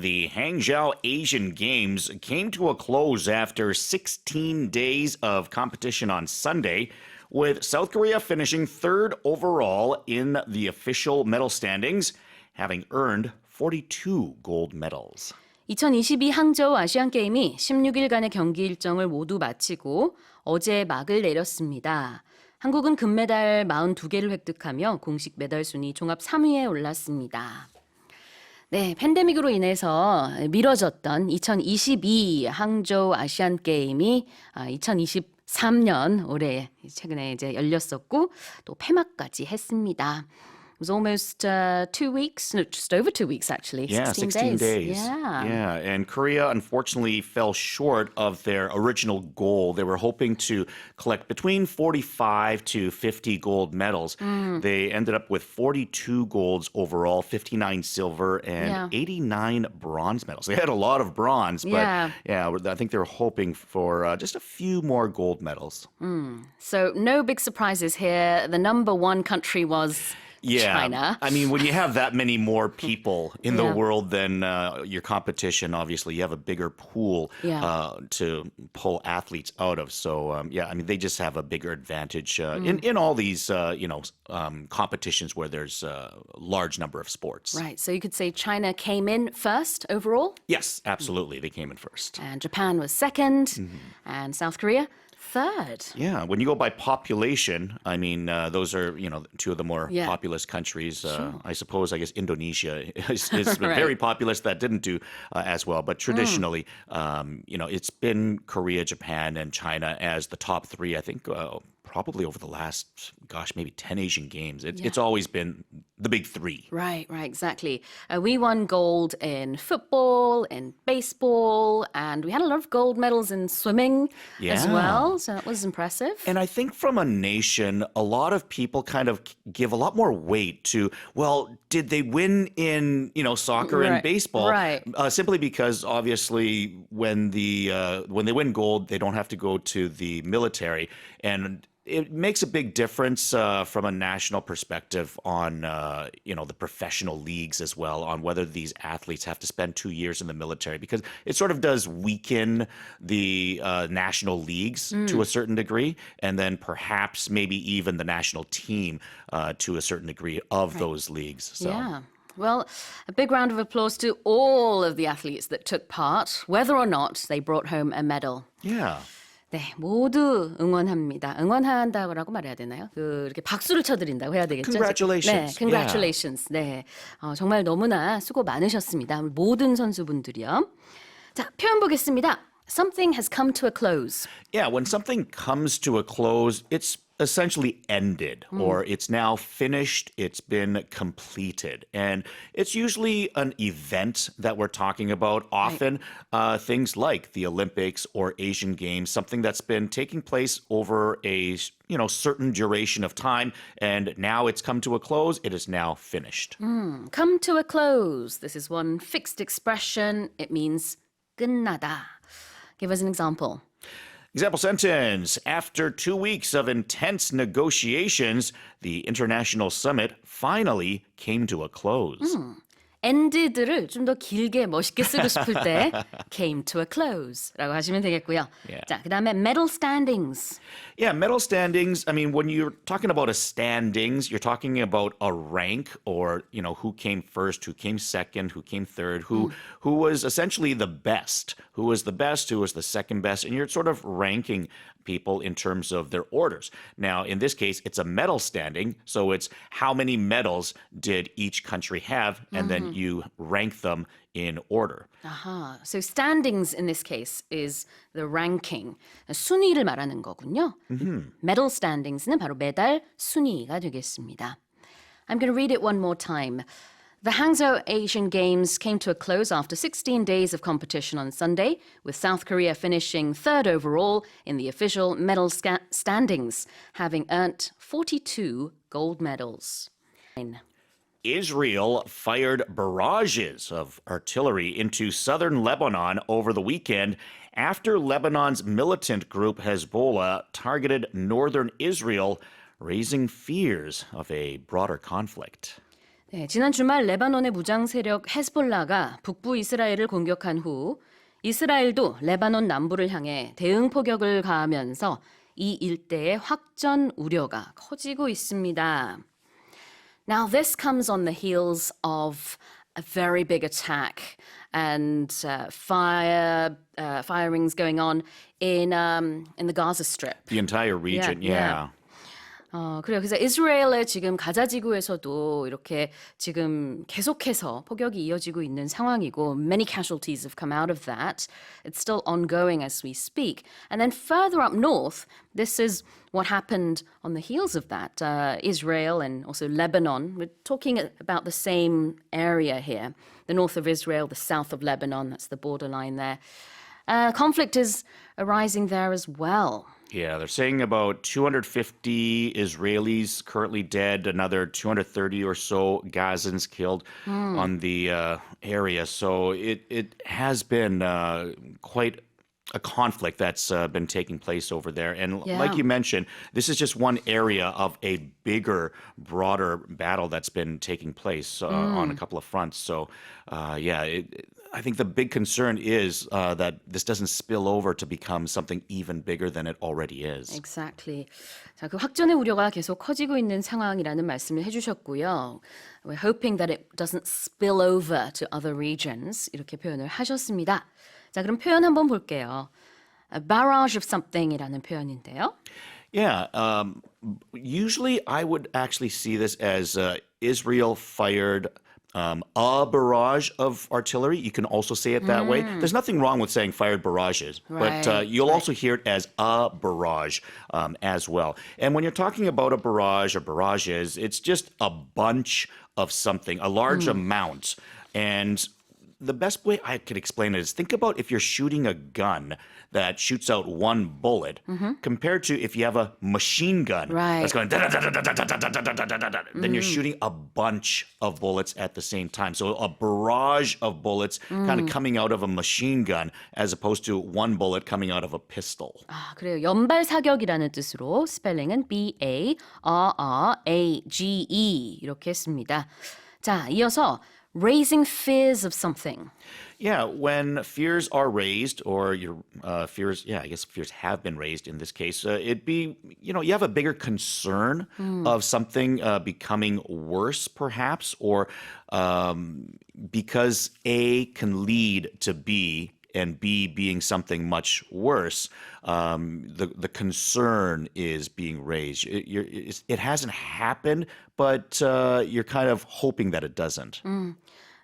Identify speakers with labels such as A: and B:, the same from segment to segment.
A: The Hangzhou Asian Games came to a close after 16 days of competition on Sunday, with South Korea finishing third overall in the official medal standings, having earned 42 gold medals.
B: 2022 항저우 아시안게임이 16일간의 경기 일정을 모두 마치고 어제 막을 내렸습니다. 한국은 금메달 42개를 획득하며 공식 메달 순위 종합 3위에 올랐습니다. 네, 팬데믹으로 인해서 미뤄졌던 2022 항저우 아시안게임이 2023년 올해 최근에 이제 열렸었고 또 폐막까지 했습니다. It was almost 2 weeks, no, just over 2 weeks actually.
A: Yeah, 16 days. Yeah, and Korea unfortunately fell short of their original goal. They were hoping to collect between 45 to 50 gold medals. They ended up with 42 golds overall, 59 silver, and 89 bronze medals. They had a lot of bronze, but I think they were hoping for just a few more gold medals.
B: So no big surprises here. The number one country was China.
A: I mean, when you have that many more people in the world than your competition, obviously you have a bigger pool to pull athletes out of. So, I mean, they just have a bigger advantage in all these, competitions where there's a large number of sports.
B: Right. So you could say China came in first overall?
A: Yes, absolutely. They came in first.
B: And Japan was second. And South Korea third.
A: Yeah, when you go by population, I mean, those are, two of the more populous countries. I guess Indonesia is very populous. That didn't do as well. But traditionally, it's been Korea, Japan, and China as the top three, I think, probably over the last, maybe 10 Asian Games. It's always been the big three.
B: Right, exactly. We won gold in football, in baseball, and we had a lot of gold medals in swimming as well. So that was impressive.
A: And I think from a nation, a lot of people kind of give a lot more weight to, well, did they win in, soccer and baseball?
B: Right.
A: Simply because obviously when they win gold, they don't have to go to the military. And it makes a big difference from a national perspective on, the professional leagues as well, on whether these athletes have to spend 2 years in the military, because it sort of does weaken the national leagues to a certain degree, and then perhaps maybe even the national team to a certain degree of those leagues. So.
B: Yeah. Well, a big round of applause to all of the athletes that took part, whether or not they brought home a medal.
A: Yeah.
B: 네, 모두 응원합니다. 응원한다고 말해야 되나요? 이렇게 박수를 쳐드린다고 해야 되겠죠?
A: Congratulations.
B: 네, congratulations. 네, 정말 너무나 수고 많으셨습니다. 모든 선수분들이요. 자, 표현 보겠습니다. Something has come to a close.
A: Yeah, when something comes to a close, it's essentially ended, or it's now finished, it's been completed. And it's usually an event that we're talking about, often things like the Olympics or Asian Games, something that's been taking place over a certain duration of time, and now it's come to a close, it is now finished.
B: Come to a close. This is one fixed expression. It means 끝나다. Give us an example.
A: Example sentence. After 2 weeks of intense negotiations, the international summit finally came to a close.
B: ended를 좀 더 길게 멋있게 쓰고 싶을 때 came to a close라고 하시면 되겠고요. 자, 그다음에 medal standings.
A: Yeah, medal standings. I mean, when you're talking about a standings, you're talking about a rank, or who came first, who came second, who came third, who was essentially the best, who was the best, who was the second best, and you're sort of ranking people in terms of their orders. Now, in this case, it's a medal standing, so it's how many medals did each country have, and then you rank them in order.
B: So standings in this case is the ranking. 순위를 말하는 거군요. Medal standings는 바로 메달 순위가 되겠습니다. I'm going to read it one more time. The Hangzhou Asian Games came to a close after 16 days of competition on Sunday, with South Korea finishing third overall in the official medal standings, having earned 42 gold medals.
A: Israel fired barrages of artillery into southern Lebanon over the weekend after Lebanon's militant group Hezbollah targeted northern Israel, raising fears of a broader conflict.
B: 네, 지난 주말 레바논의 무장 세력 헤즈볼라가 북부 이스라엘을 공격한 후 이스라엘도 레바논 남부를 향해 대응 포격을 가하면서 이 일대의 확전 우려가 커지고 있습니다. Now this comes on the heels of a very big attack and firings going on in the Gaza Strip.
A: The entire region,
B: Yeah. 그래요. 그래서 이스라엘의 지금 가자 지구에서도 이렇게 지금 계속해서 폭격이 이어지고 있는 상황이고 many casualties have come out of that. It's still ongoing as we speak. And then further up north, this is what happened on the heels of that. Israel and also Lebanon. We're talking about the same area here. The north of Israel, the south of Lebanon, that's the borderline there. Conflict is arising there as well.
A: Yeah, they're saying about 250 Israelis currently dead, another 230 or so Gazans killed on the area. So it has been quite a conflict that's been taking place over there. And like you mentioned, this is just one area of a bigger, broader battle that's been taking place on a couple of fronts. So, I think the big concern is that this doesn't spill over to become something even bigger than it already is.
B: Exactly. 자, 그 확전의 우려가 계속 커지고 있는 상황이라는 말씀을 해주셨고요. We're hoping that it doesn't spill over to other regions. 이렇게 표현을 하셨습니다. 자, 그럼 표현 한번 볼게요. A barrage of something이라는 표현인데요.
A: Yeah, usually I would actually see this as Israel fired a barrage of artillery. You can also say it that way. There's nothing wrong with saying fired barrages, but you'll also hear it as a barrage as well. And when you're talking about a barrage or barrages, it's just a bunch of something, a large amount. And the best way I could explain it is think about if you're shooting a gun that shoots out one bullet compared to if you have a machine gun that's going then you're shooting a bunch of bullets at the same time. So a barrage of bullets kind of coming out of a machine gun as opposed to one bullet coming out of a pistol.
B: 아, 그래요. 연발 사격이라는 뜻으로 스펠링은 B-A-R-R-A-G-E 이렇게 했습니다. 자, 이어서 raising fears of something.
A: Yeah, when fears are raised, or your fears, I guess fears have been raised in this case, it'd be, you have a bigger concern of something becoming worse, perhaps, or because A can lead to B, and B being something much worse, the concern is being raised. It hasn't happened, but you're kind of hoping that it doesn't.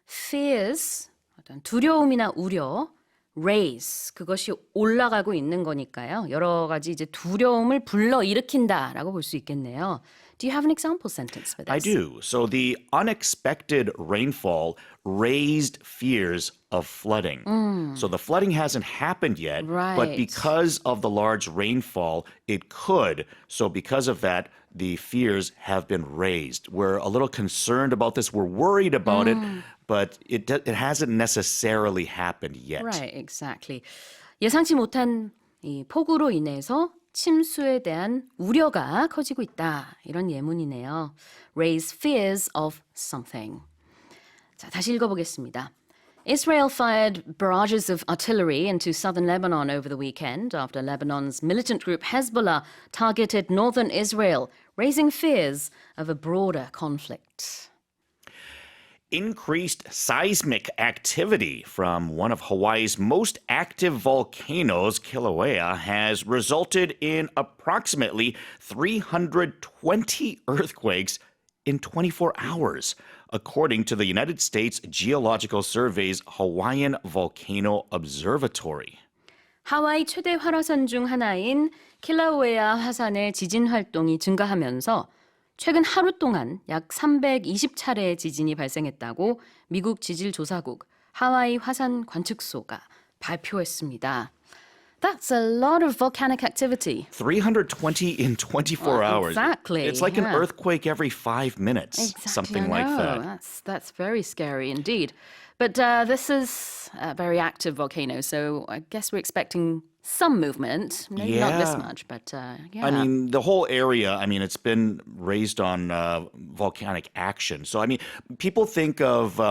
B: Fears, 어떤 두려움이나 우려, raise, 그것이 올라가고 있는 거니까요. 여러 가지 이제 두려움을 불러일으킨다라고 볼 수 있겠네요. Do you have an example sentence for this?
A: I do. So the unexpected rainfall raised fears of flooding. So the flooding hasn't happened yet, but because of the large rainfall, it could. So because of that, the fears have been raised. We're a little concerned about this. We're worried about it, but it hasn't necessarily happened yet.
B: Right, exactly. 예상치 못한 이 폭우로 인해서 침수에 대한 우려가 커지고 있다. 이런 예문이네요. Raise fears of something. 자, 다시 읽어보겠습니다. Israel fired barrages of artillery into southern Lebanon over the weekend after Lebanon's militant group Hezbollah targeted northern Israel, raising fears of a broader conflict.
A: Increased seismic activity from one of Hawaii's most active volcanoes, Kilauea, has resulted in approximately 320 earthquakes in 24 hours, according to the United States Geological Survey's Hawaiian Volcano Observatory.
B: 하와이 최대 활화산 중 하나인 킬라우에아 화산의 지진 활동이 증가하면서 최근 하루 동안 약 320차례의 지진이 발생했다고 미국 지질조사국 하와이 화산 관측소가 발표했습니다. That's a lot of volcanic activity.
A: 320 in 24 hours.
B: Exactly.
A: It's like an earthquake every 5 minutes, something like that.
B: That's very scary indeed. But this is a very active volcano, so I guess we're expecting some movement. Maybe not this
A: Yeah.
B: much, but yeah.
A: I mean, the whole area, I mean, it's been raised on volcanic action. So, I mean, people think of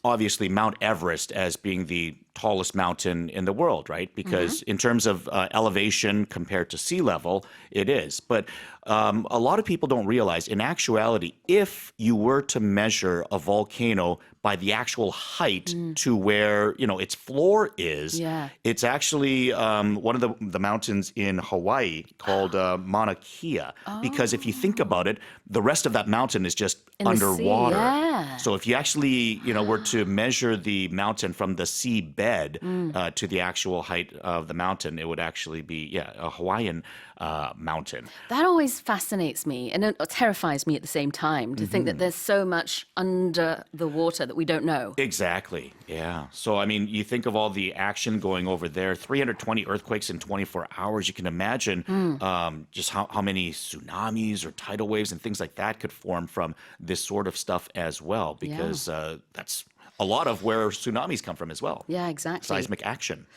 A: obviously Mount Everest as being the tallest mountain in the world, right? Because in terms of elevation compared to sea level, it is. But a lot of people don't realize, in actuality, if you were to measure a volcano by the actual height to where, you know, its floor is,
B: Yeah.
A: it's actually one of the mountains in Hawaii called Mauna Kea. Because if you think about it, the rest of that mountain is just
B: In the sea,
A: underwater.
B: yeah.
A: So if you actually, you know, were to measure the mountain from the sea bed to the actual height of the mountain, it would actually be, a Hawaiian mountain.
B: That always fascinates me and it terrifies me at the same time to think that there's so much under the water that we don't know.
A: Exactly. Yeah. So, I mean, you think of all the action going over there, 320 earthquakes in 24 hours. You can imagine just how many tsunamis or tidal waves and things like that could form from this sort of stuff as well, because that's a lot of where tsunamis come from as well.
B: Yeah, exactly.
A: Seismic action.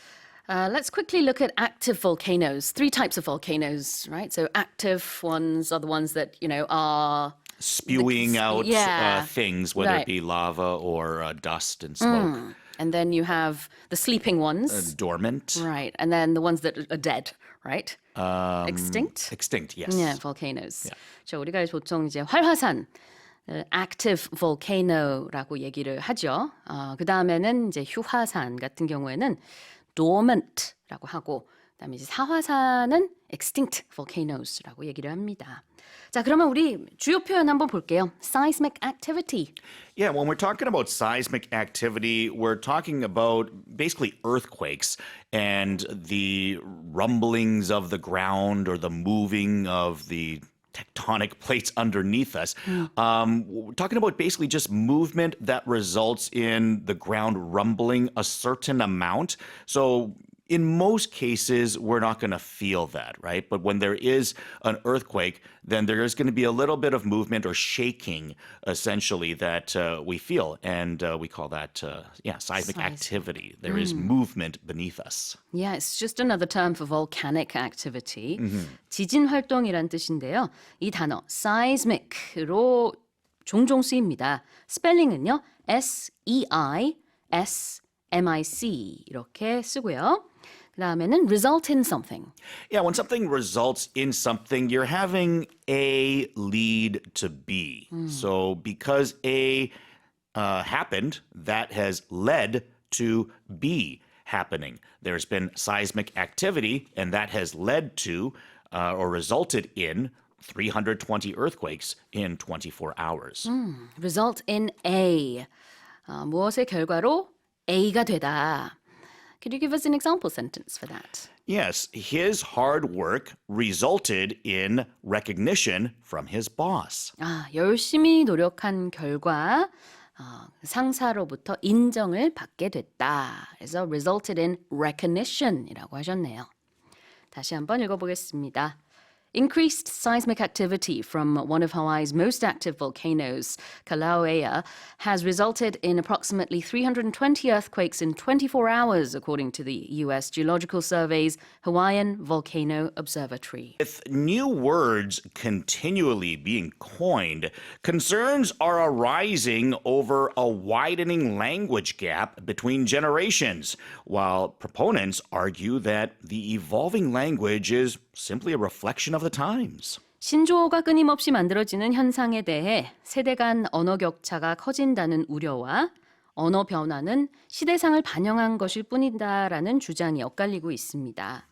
B: Let's quickly look at active volcanoes. 3 types of volcanoes, right? So active ones are the ones that, you know, are
A: Spewing out
B: yeah.
A: things, whether
B: Right.
A: it be lava or dust and smoke.
B: and then you have the sleeping ones.
A: Dormant.
B: Right. And then the ones that are dead, right? Extinct?
A: Extinct, yes.
B: Yeah, volcanoes. 저 우리가 보통 이제 활화산, active volcano라고 얘기를 하죠. 그 다음에는 이제 휴화산 같은 경우에는 dormant라고 하고, 그다음에 이제 사화산은 extinct volcanos라고 얘기를 합니다. 자, 그러면 우리 주요 표현 한번 볼게요. Seismic activity.
A: Yeah, when we're talking about seismic activity, we're talking about basically earthquakes and the rumblings of the ground or the moving of the tectonic plates underneath us. We're talking about basically just movement that results in the ground rumbling a certain amount. So in most cases, we're not going to feel that, right? But when there is an earthquake, then there is going to be a little bit of movement or shaking, essentially, that we feel. And we call that, seismic activity. There is movement beneath us.
B: Yeah, it's just another term for volcanic activity. 지진 활동이란 뜻인데요. 이 단어 seismic으로 종종 쓰입니다. 스펠링은요. S-E-I-S-M-I-C 이렇게 쓰고요. 그 다음에는 result in something.
A: Yeah, when something results in something, you're having A lead to B. So because A happened, that has led to B happening. There's been seismic activity, and that has led to or resulted in 320 earthquakes in 24 hours.
B: Result in A. 무엇의 결과로 A가 되다. Could you give us an example sentence for that?
A: Yes, his hard work resulted in recognition from his boss.
B: 열심히 노력한 결과 상사로부터 인정을 받게 됐다. 그래서 resulted in recognition이라고 하셨네요. 다시 한번 읽어보겠습니다. Increased seismic activity from one of Hawaii's most active volcanoes, Kilauea, has resulted in approximately 320 earthquakes in 24 hours, according to the U.S. Geological Survey's Hawaiian Volcano Observatory.
A: With new words continually being coined, concerns are arising over a widening language gap between generations, while proponents argue that the evolving language is simply a reflection of the times.
B: 신조어가 끊임없이 만들어지는 현상에 대해 세대 간 언어 격차가 커진다는 우려와 언어 변화는 시대상을 반영한 것일 뿐이다라는 주장이 엇갈리고 있습니다.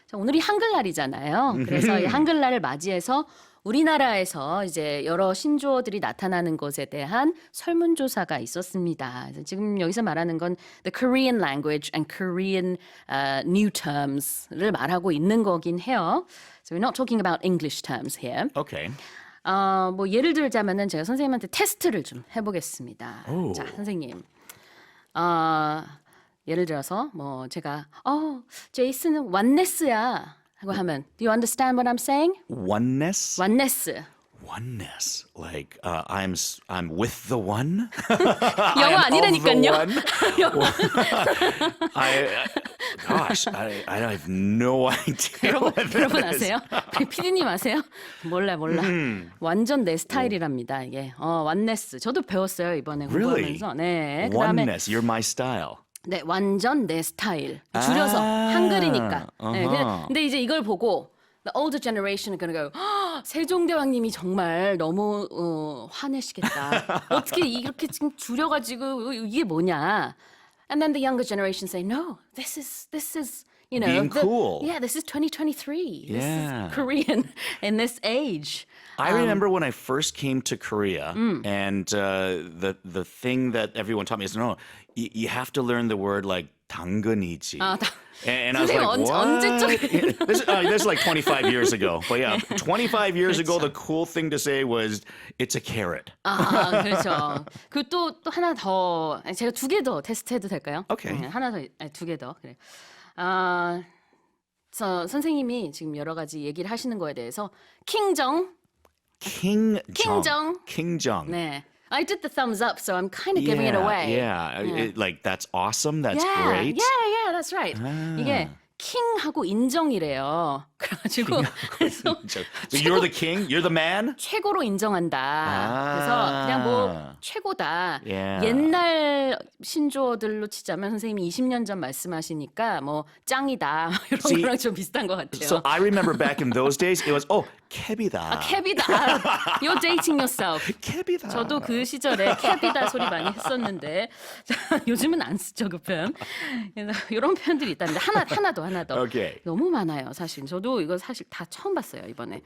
B: 자, 오늘이 한글날이잖아요. 그래서 이 한글날을 맞이해서 우리나라에서 이제 여러 신조어들이 나타나는 것에 대한 설문조사가 있었습니다. 그래서 지금 여기서 말하는 건 the Korean language and Korean new terms를 말하고 있는 거긴 해요. So we're not talking about English terms here.
A: Okay.
B: 뭐 예를 들자면은 제가 선생님한테 테스트를 좀 해보겠습니다. 자, 선생님. 예를 들어서 뭐 제가 제이슨은 원네스야 하고 하면 Do you understand what I'm saying?
A: Oneness?
B: 원네스.
A: Oneness. Like I'm with the one?
B: 영어 아니라니까요.
A: Gosh, I have no idea.
B: 여러분 아세요? PD님 아세요? 몰라. 완전 내 스타일이랍니다. 이게 완네스. 저도 배웠어요 이번에 공부하면서. 네. 그다음에
A: Oneness, you're my style.
B: 네, 완전 내 스타일. 줄여서 한글이니까. 네, 근데 이제 이걸 보고 the older generation is gonna go, 세종대왕님이 정말 너무 화내시겠다. 어떻게 이렇게 지금 줄여가지고 이게 뭐냐? And then the younger generation say, no, this is you know,
A: Being cool.
B: Yeah, this is 2023.
A: Yeah.
B: This is Korean in this age.
A: I remember when I first came to Korea, and the thing that everyone taught me is no, you have to learn the word like 당근이지. And I was like, what?
B: 언제적?
A: This is like 25 years ago. But yeah, 25 years ago, the cool thing to say was, it's a carrot.
B: 아, 그렇죠. 또 하나 더, 제가 두 개 더 테스트해도 될까요?
A: 오케이.
B: 하나 더, 두 개 더. 그래. 선생님이 지금 여러 가지 얘기를 하시는 거에 대해서 킹정.
A: Kingjong.
B: 네. I did the thumbs up, so I'm kind of giving it away.
A: Yeah. Like, that's awesome. That's
B: yeah,
A: great.
B: Yeah, that's right. 이게 킹하고 인정이래요. 그래가지고 그래서
A: So you're the king? You're the man?
B: 최고로 인정한다. 그래서 그냥 뭐 최고다.
A: Yeah.
B: 옛날 신조어들로 치자면 선생님이 20년 전 말씀하시니까 뭐 짱이다 이런 거랑 좀 비슷한 것 같아요.
A: So I remember back in those days, it was, 캡이다.
B: 캡이다. You're dating yourself.
A: 캡이다.
B: 저도 그 시절에 캡이다 소리 많이 했었는데 요즘은 안 쓰죠 그 표현. 이런 표현들이 있다는데 하나 더.
A: Okay.
B: 너무 많아요 사실. 저도 이거 사실 다 처음 봤어요 이번에.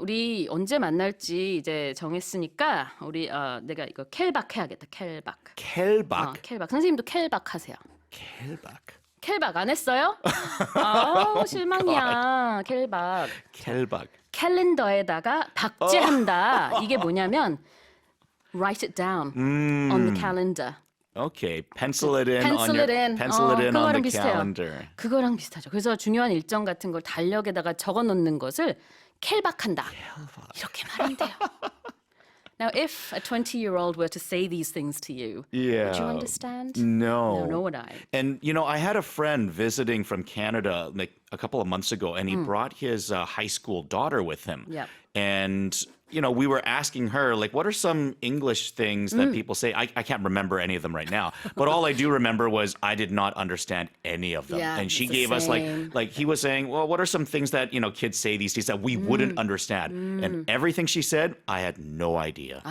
B: 우리 언제 만날지 이제 정했으니까 우리 내가 이거 켈박 해야겠다. 켈박. 켈박. 선생님도 켈박 하세요. 켈박 안 했어요? 실망이야. 켈박. 캘린더에다가 박제한다. 이게 뭐냐면 write it down on the calendar.
A: Okay, pencil it in
B: Pencil it in.
A: on the
B: 비슷해요.
A: calendar.
B: 그거랑 비슷하죠. 그래서 중요한 일정 같은 걸 달력에다가 적어 놓는 것을 켈박한다. 이렇게 말하면 돼요. Now, if a 20-year-old were to say these things to you, would you understand?
A: No.
B: No, would I?
A: And, I had a friend visiting from Canada like a couple of months ago, and he brought his high school daughter with him.
B: Yep.
A: And, we were asking her, like, what are some English things that people say? I can't remember any of them right now. But all I do remember was I did not understand any of them.
B: Yeah,
A: and she
B: it's the
A: gave us,
B: same.
A: like he was saying, well, what are some things that, kids say these days that we wouldn't understand? And everything she said, I had no idea.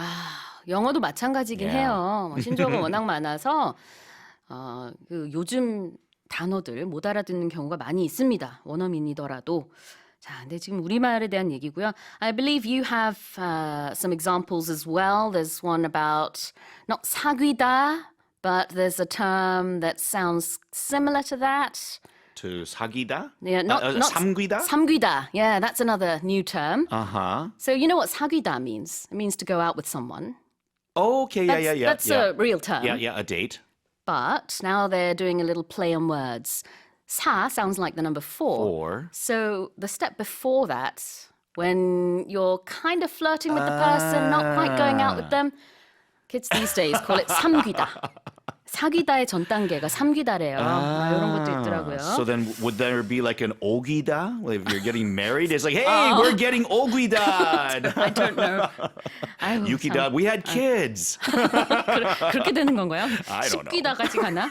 B: 영어도 마찬가지긴 해요. 신조어가 워낙 많아서 그 요즘 단어들 못 알아듣는 경우가 많이 있습니다. 원어민이더라도. 자, 근데 지금 우리말에 대한 얘기고요. I believe you have some examples as well. There's one about not 사귀다, but there's a term that sounds similar to that.
A: To 사귀다?
B: Yeah, not
A: 삼귀다?
B: 삼귀다. Yeah, that's another new term.
A: Uh-huh.
B: So you know what 사귀다 means? It means to go out with someone.
A: Oh, okay, yeah.
B: That's a real term.
A: Yeah, a date.
B: But now they're doing a little play on words. 사 sounds like the number 4. So the step before that, when you're kind of flirting with the person, not quite going out with them, kids these days call it 삼귀다. 사귀다의 전 단계가 삼귀다래요. 이런 것도 있더라고요.
A: So then would there be like an 오귀다? If you're getting married, it's like, hey, we're getting 오귀다.
B: I don't know. 아이고,
A: 유키다, we had kids.
B: 그렇게 되는 건가요?
A: I don't know.
B: 십귀다까지 가나?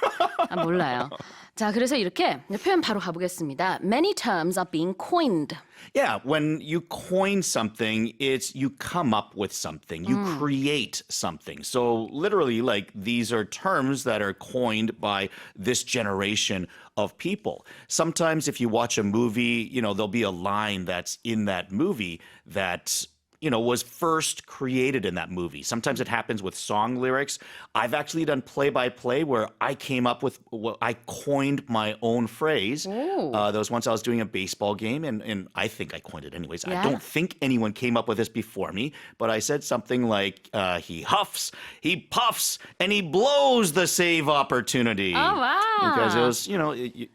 B: 몰라요. 자, 그래서 이렇게 표현 바로 가보겠습니다. Many terms are being coined.
A: Yeah, when you coin something, it's you come up with something, you create something. So literally, like these are terms that are coined by this generation of people. Sometimes if you watch a movie, there'll be a line that's in that movie that was first created in that movie. Sometimes it happens with song lyrics. I've actually done play-by-play where I came up with, I coined my own phrase. There was once I was doing a baseball game, and I think I coined it anyways.
B: Yeah.
A: I don't think anyone came up with this before me, but I said something like, he huffs, he puffs, and he blows the save opportunity.
B: Oh, wow.
A: Because it was,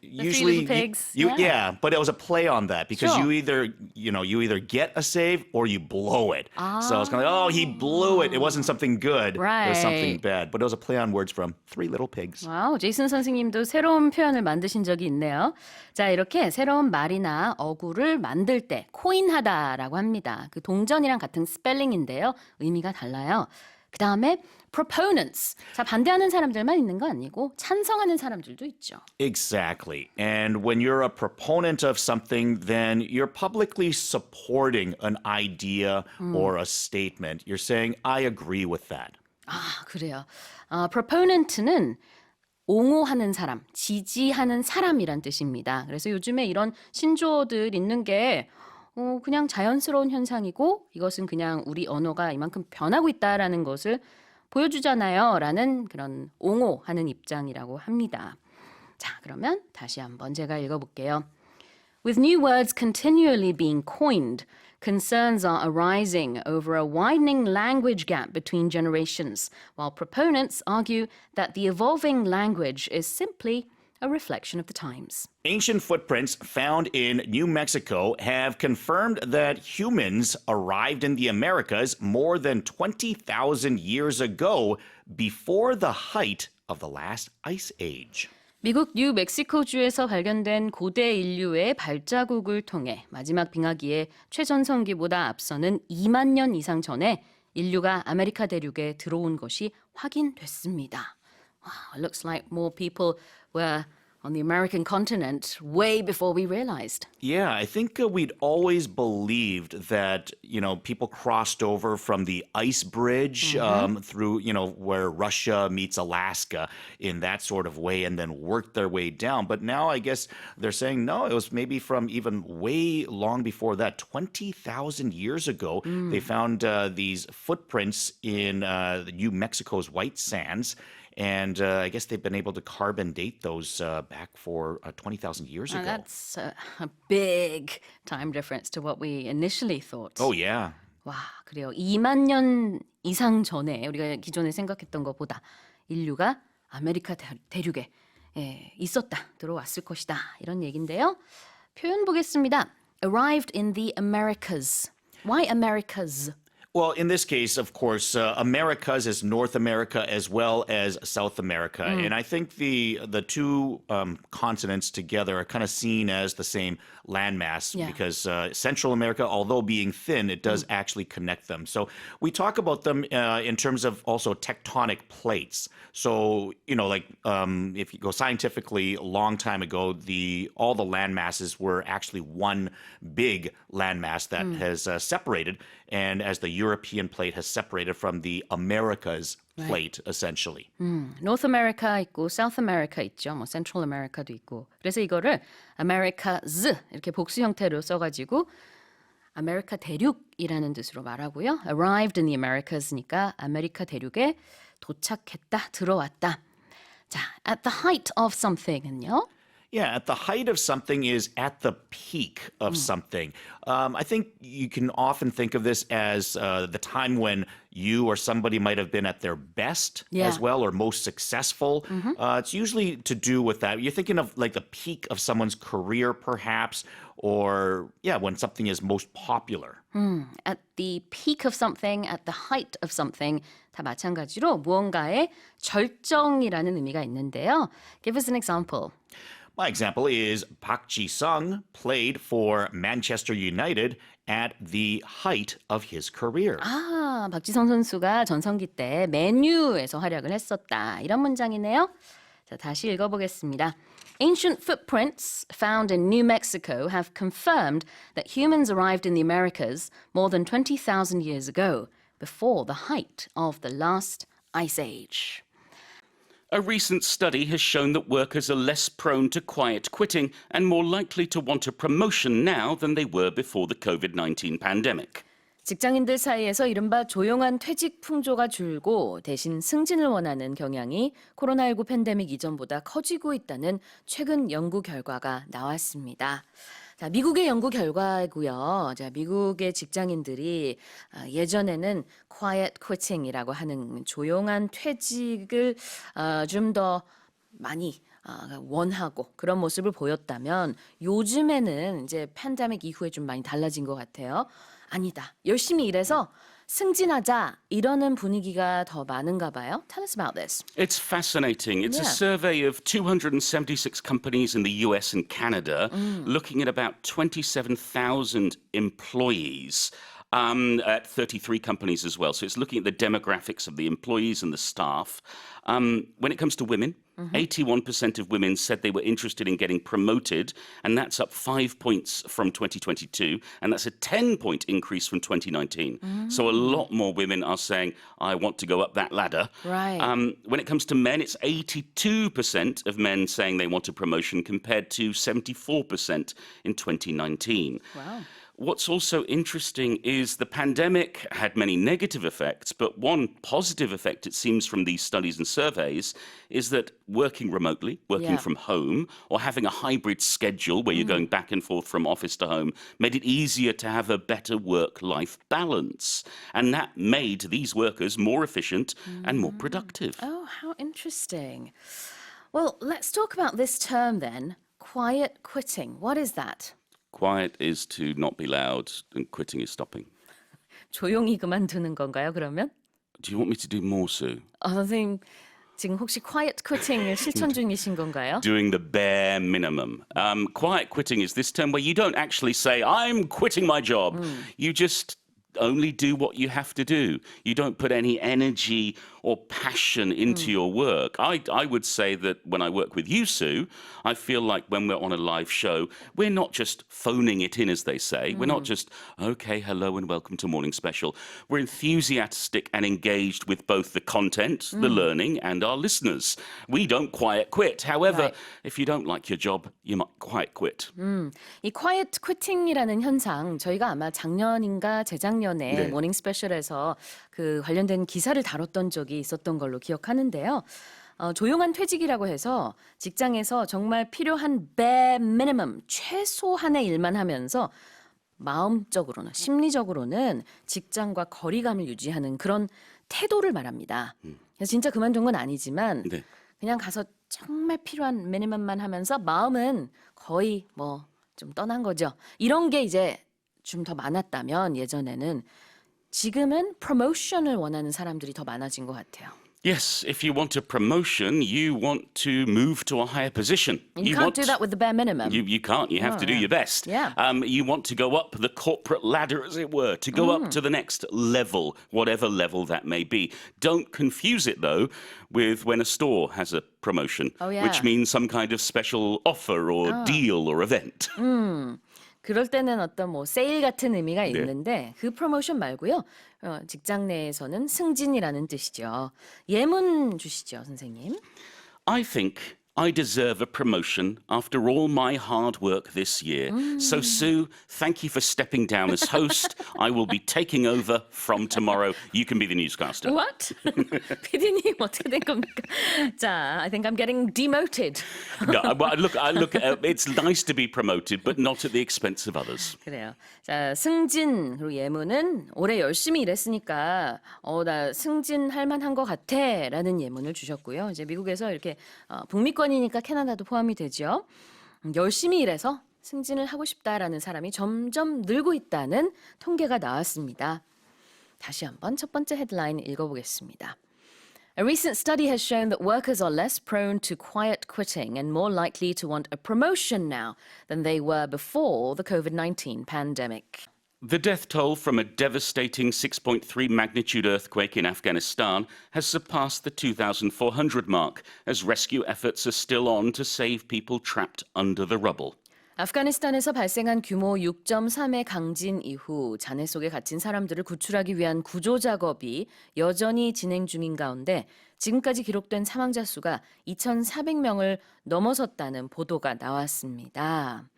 A: usually
B: Little Pigs.
A: yeah, but it was a play on that because
B: Sure.
A: you either get a save or you blow it. So it's kind of like, oh, he blew it. It wasn't something good. It was something
B: Right.
A: bad. But it was a play on words from Three Little Pigs.
B: 와우, 제이슨 선생님도 새로운 표현을 만드신 적이 있네요. 자, 이렇게 새로운 말이나 어구를 만들 때 코인하다라고 합니다. 그 동전이랑 같은 스펠링인데요. 의미가 달라요. 그 다음에 proponents. 자, 반대하는 사람들만 있는 거 아니고 찬성하는 사람들도 있죠.
A: Exactly. And when you're a proponent of something, then you're publicly supporting an idea or a statement. You're saying, I agree with that.
B: 아, 그래요. proponent는 옹호하는 사람, 지지하는 사람이란 뜻입니다. 그래서 요즘에 이런 신조어들 있는 게 그냥 자연스러운 현상이고 이것은 그냥 우리 언어가 이만큼 변하고 있다라는 것을 보여주잖아요. 라는 그런 옹호하는 입장이라고 합니다. 자, 그러면 다시 한번 제가 읽어볼게요. With new words continually being coined, concerns are arising over a widening language gap between generations, while proponents argue that the evolving language is simply a reflection of the times.
A: Ancient footprints found in New Mexico have confirmed that humans arrived in the Americas more than 20,000 years ago, before the height of the last ice age.
B: 미국 뉴멕시코주에서 발견된 고대 인류의 발자국을 통해 마지막 빙하기의 최전성기보다 앞서는 2만 년 이상 전에 인류가 아메리카 대륙에 들어온 것이 확인됐습니다. Wow, it looks like more people were on the American continent way before we realized.
A: Yeah, I think we'd always believed that, people crossed over from the ice bridge through, where Russia meets Alaska in that sort of way and then worked their way down. But now I guess they're saying, no, it was maybe from even way long before that, 20,000 years ago. They found these footprints in New Mexico's white sands. And I guess they've been able to carbon date those back for 20,000 years ago.
B: That's a big time difference to what we initially thought.
A: Oh, yeah.
B: 와, 그래요. 2만 년 이상 전에 우리가 기존에 생각했던 것보다 인류가 아메리카 대륙에 있었다, 들어왔을 것이다. 이런 얘기인데요. 표현 보겠습니다. Arrived in the Americas. Why Americas?
A: Well, in this case, of course, Americas is North America as well as South America. And I think the two continents together are kind of seen as the same landmass because Central America, although being thin, it does actually connect them. So we talk about them in terms of also tectonic plates. So, if you go scientifically, a long time ago, all the land masses were actually one big landmass that has separated. And as the European plate has separated from the Americas plate, essentially.
B: North America 있고 South America 있죠. 뭐 Central America도 있고. 그래서 이거를 Americas 이렇게 복수 형태로 써가지고 아메리카 대륙이라는 뜻으로 말하고요. Arrived in the Americas니까 아메리카 대륙에 도착했다, 들어왔다. 자, at the height of something은요?
A: Yeah, at the height of something is at the peak of something. I think you can often think of this as the time when you or somebody might have been at their best as well or most successful. It's usually to do with that. You're thinking of like the peak of someone's career, perhaps, or when something is most popular.
B: At the peak of something, at the height of something 다 마찬가지로 무언가의 절정이라는 의미가 있는데요. Give us an example.
A: My example is Park Ji-sung played for Manchester United at the height of his career.
B: 아, 박지성 선수가 전성기 때 맨유에서 활약을 했었다. 이런 문장이네요. 자, 다시 읽어보겠습니다. Ancient footprints found in New Mexico have confirmed that humans arrived in the Americas more than 20,000 years ago, before the height of the last ice age.
C: A recent study has shown that workers are less prone to quiet quitting and more likely to want a promotion now than they were before the COVID-19 pandemic.
B: 직장인들 사이에서 이른바 조용한 퇴직 풍조가 줄고 대신 승진을 원하는 경향이 코로나19 팬데믹 이전보다 커지고 있다는 최근 연구 결과가 나왔습니다. 자, 미국의 연구 결과고요. 자, 미국의 직장인들이 예전에는 quiet quitting이라고 하는 조용한 퇴직을 좀 더 많이 원하고 그런 모습을 보였다면 요즘에는 이제 팬데믹 이후에 좀 많이 달라진 것 같아요. 아니다. 열심히 일해서 승진하자 이러는 분위기가 더 많은가 봐요. Tell us about this.
C: It's fascinating. It's a
B: Yeah.
C: survey of 276 companies in the US and Canada, looking at about 27,000 employees. At 33 companies as well. So it's looking at the demographics of the employees and the staff. When it comes to women, 81% of women said they were interested in getting promoted, and that's up 5 points from 2022, and that's a 10-point increase from 2019. So a lot more women are saying, I want to go up that ladder.
B: Right.
C: When it comes to men, it's 82% of men saying they want a promotion compared to 74% in 2019.
B: Wow.
C: What's also interesting is the pandemic had many negative effects, but one positive effect, it seems, from these studies and surveys is that working remotely, working
B: Yeah.
C: from home, or having a hybrid schedule where you're going back and forth from office to home made it easier to have a better work-life balance. And that made these workers more efficient and more productive.
B: Oh, how interesting. Well, let's talk about this term then. Quiet quitting. What is that?
C: Quiet is to not be loud, and quitting is stopping.
B: 조용히 그만두는 건가요, 그러면?
C: Do you want me to do more, Sue?
B: 선생님 지금 혹시 quiet quitting을 실천 중이신 건가요?
C: Doing the bare minimum. Quiet quitting is this term where you don't actually say, I'm quitting my job. You just only do what you have to do. You don't put any energy or passion into your work. I would say that when I work with you, Sue, I feel like when we're on a live show, we're not just phoning it in, as they say. We're not just, okay, hello and welcome to Morning Special. We're enthusiastic and engaged with both the content, the learning, and our listeners. We don't quiet quit. However,
B: Right.
C: if you don't like your job, you might quiet quit.
B: 이 quiet quitting이라는 현상 저희가 아마 작년인가 재작년에
C: 네.
B: 모닝 스페셜에서 그 관련된 기사를 다뤘던 적이 있었던 걸로 기억하는데요. 조용한 퇴직이라고 해서 직장에서 정말 필요한 bare minimum 최소한의 일만 하면서 마음적으로는 심리적으로는 직장과 거리감을 유지하는 그런 태도를 말합니다. 그래서 진짜 그만둔 건 아니지만
C: 네.
B: 그냥 가서 정말 필요한 미니멈만 하면서 마음은 거의 뭐 좀 떠난 거죠. 이런 게 이제 좀 더 많았다면 예전에는 지금은 프로모션을 원하는 사람들이 더 많아진 것 같아요.
C: Yes, if you want a promotion, you want to move to a higher position.
B: You can't do that with the bare minimum.
C: You can't. You have to do your best.
B: Yeah.
C: You want to go up the corporate ladder, as it were, to go up to the next level, whatever level that may be. Don't confuse it, though, with when a store has a promotion,
B: Oh, yeah.
C: which means some kind of special offer or deal or event.
B: 그럴 때는 어떤 뭐 세일 같은 의미가 있는데 그 프로모션 말고요. 직장 내에서는 승진이라는 뜻이죠. 예문 주시죠, 선생님.
C: I think I deserve a promotion after all my hard work this year. So, Sue, thank you for stepping down as host. I will be taking over from tomorrow. You can be the newscaster.
B: What? PD님 어떻게 된 겁니까? 자, I think I'm getting demoted.
C: No, I look. It's nice to be promoted, but not at the expense of others.
B: 그래요. 자, 승진 그리고 예문은 올해 열심히 일했으니까 나 승진할 만한 것 같아라는 예문을 주셨고요. 이제 미국에서 이렇게 북미권이니까 캐나다도 포함이 되죠. 열심히 일해서 승진을 하고 싶다라는 사람이 점점 늘고 있다는 통계가 나왔습니다. 다시 한번 첫 번째 헤드라인 읽어보겠습니다. A recent study has shown that workers are less prone to quiet quitting and more likely to want a promotion now than they were before the COVID-19 pandemic.
C: The death toll from a devastating 6.3 magnitude earthquake in Afghanistan has surpassed the 2,400 mark as rescue efforts are still on to save people trapped under the rubble.
B: 아프가니스탄에서 발생한 규모 6.3의 강진 이후 잔해 속에 갇힌 사람들을 구출하기 위한 구조 작업이 여전히 진행 중인 가운데 지금까지 기록된 사망자 수가 2,400명을 넘어섰다는 보도가 나왔습니다.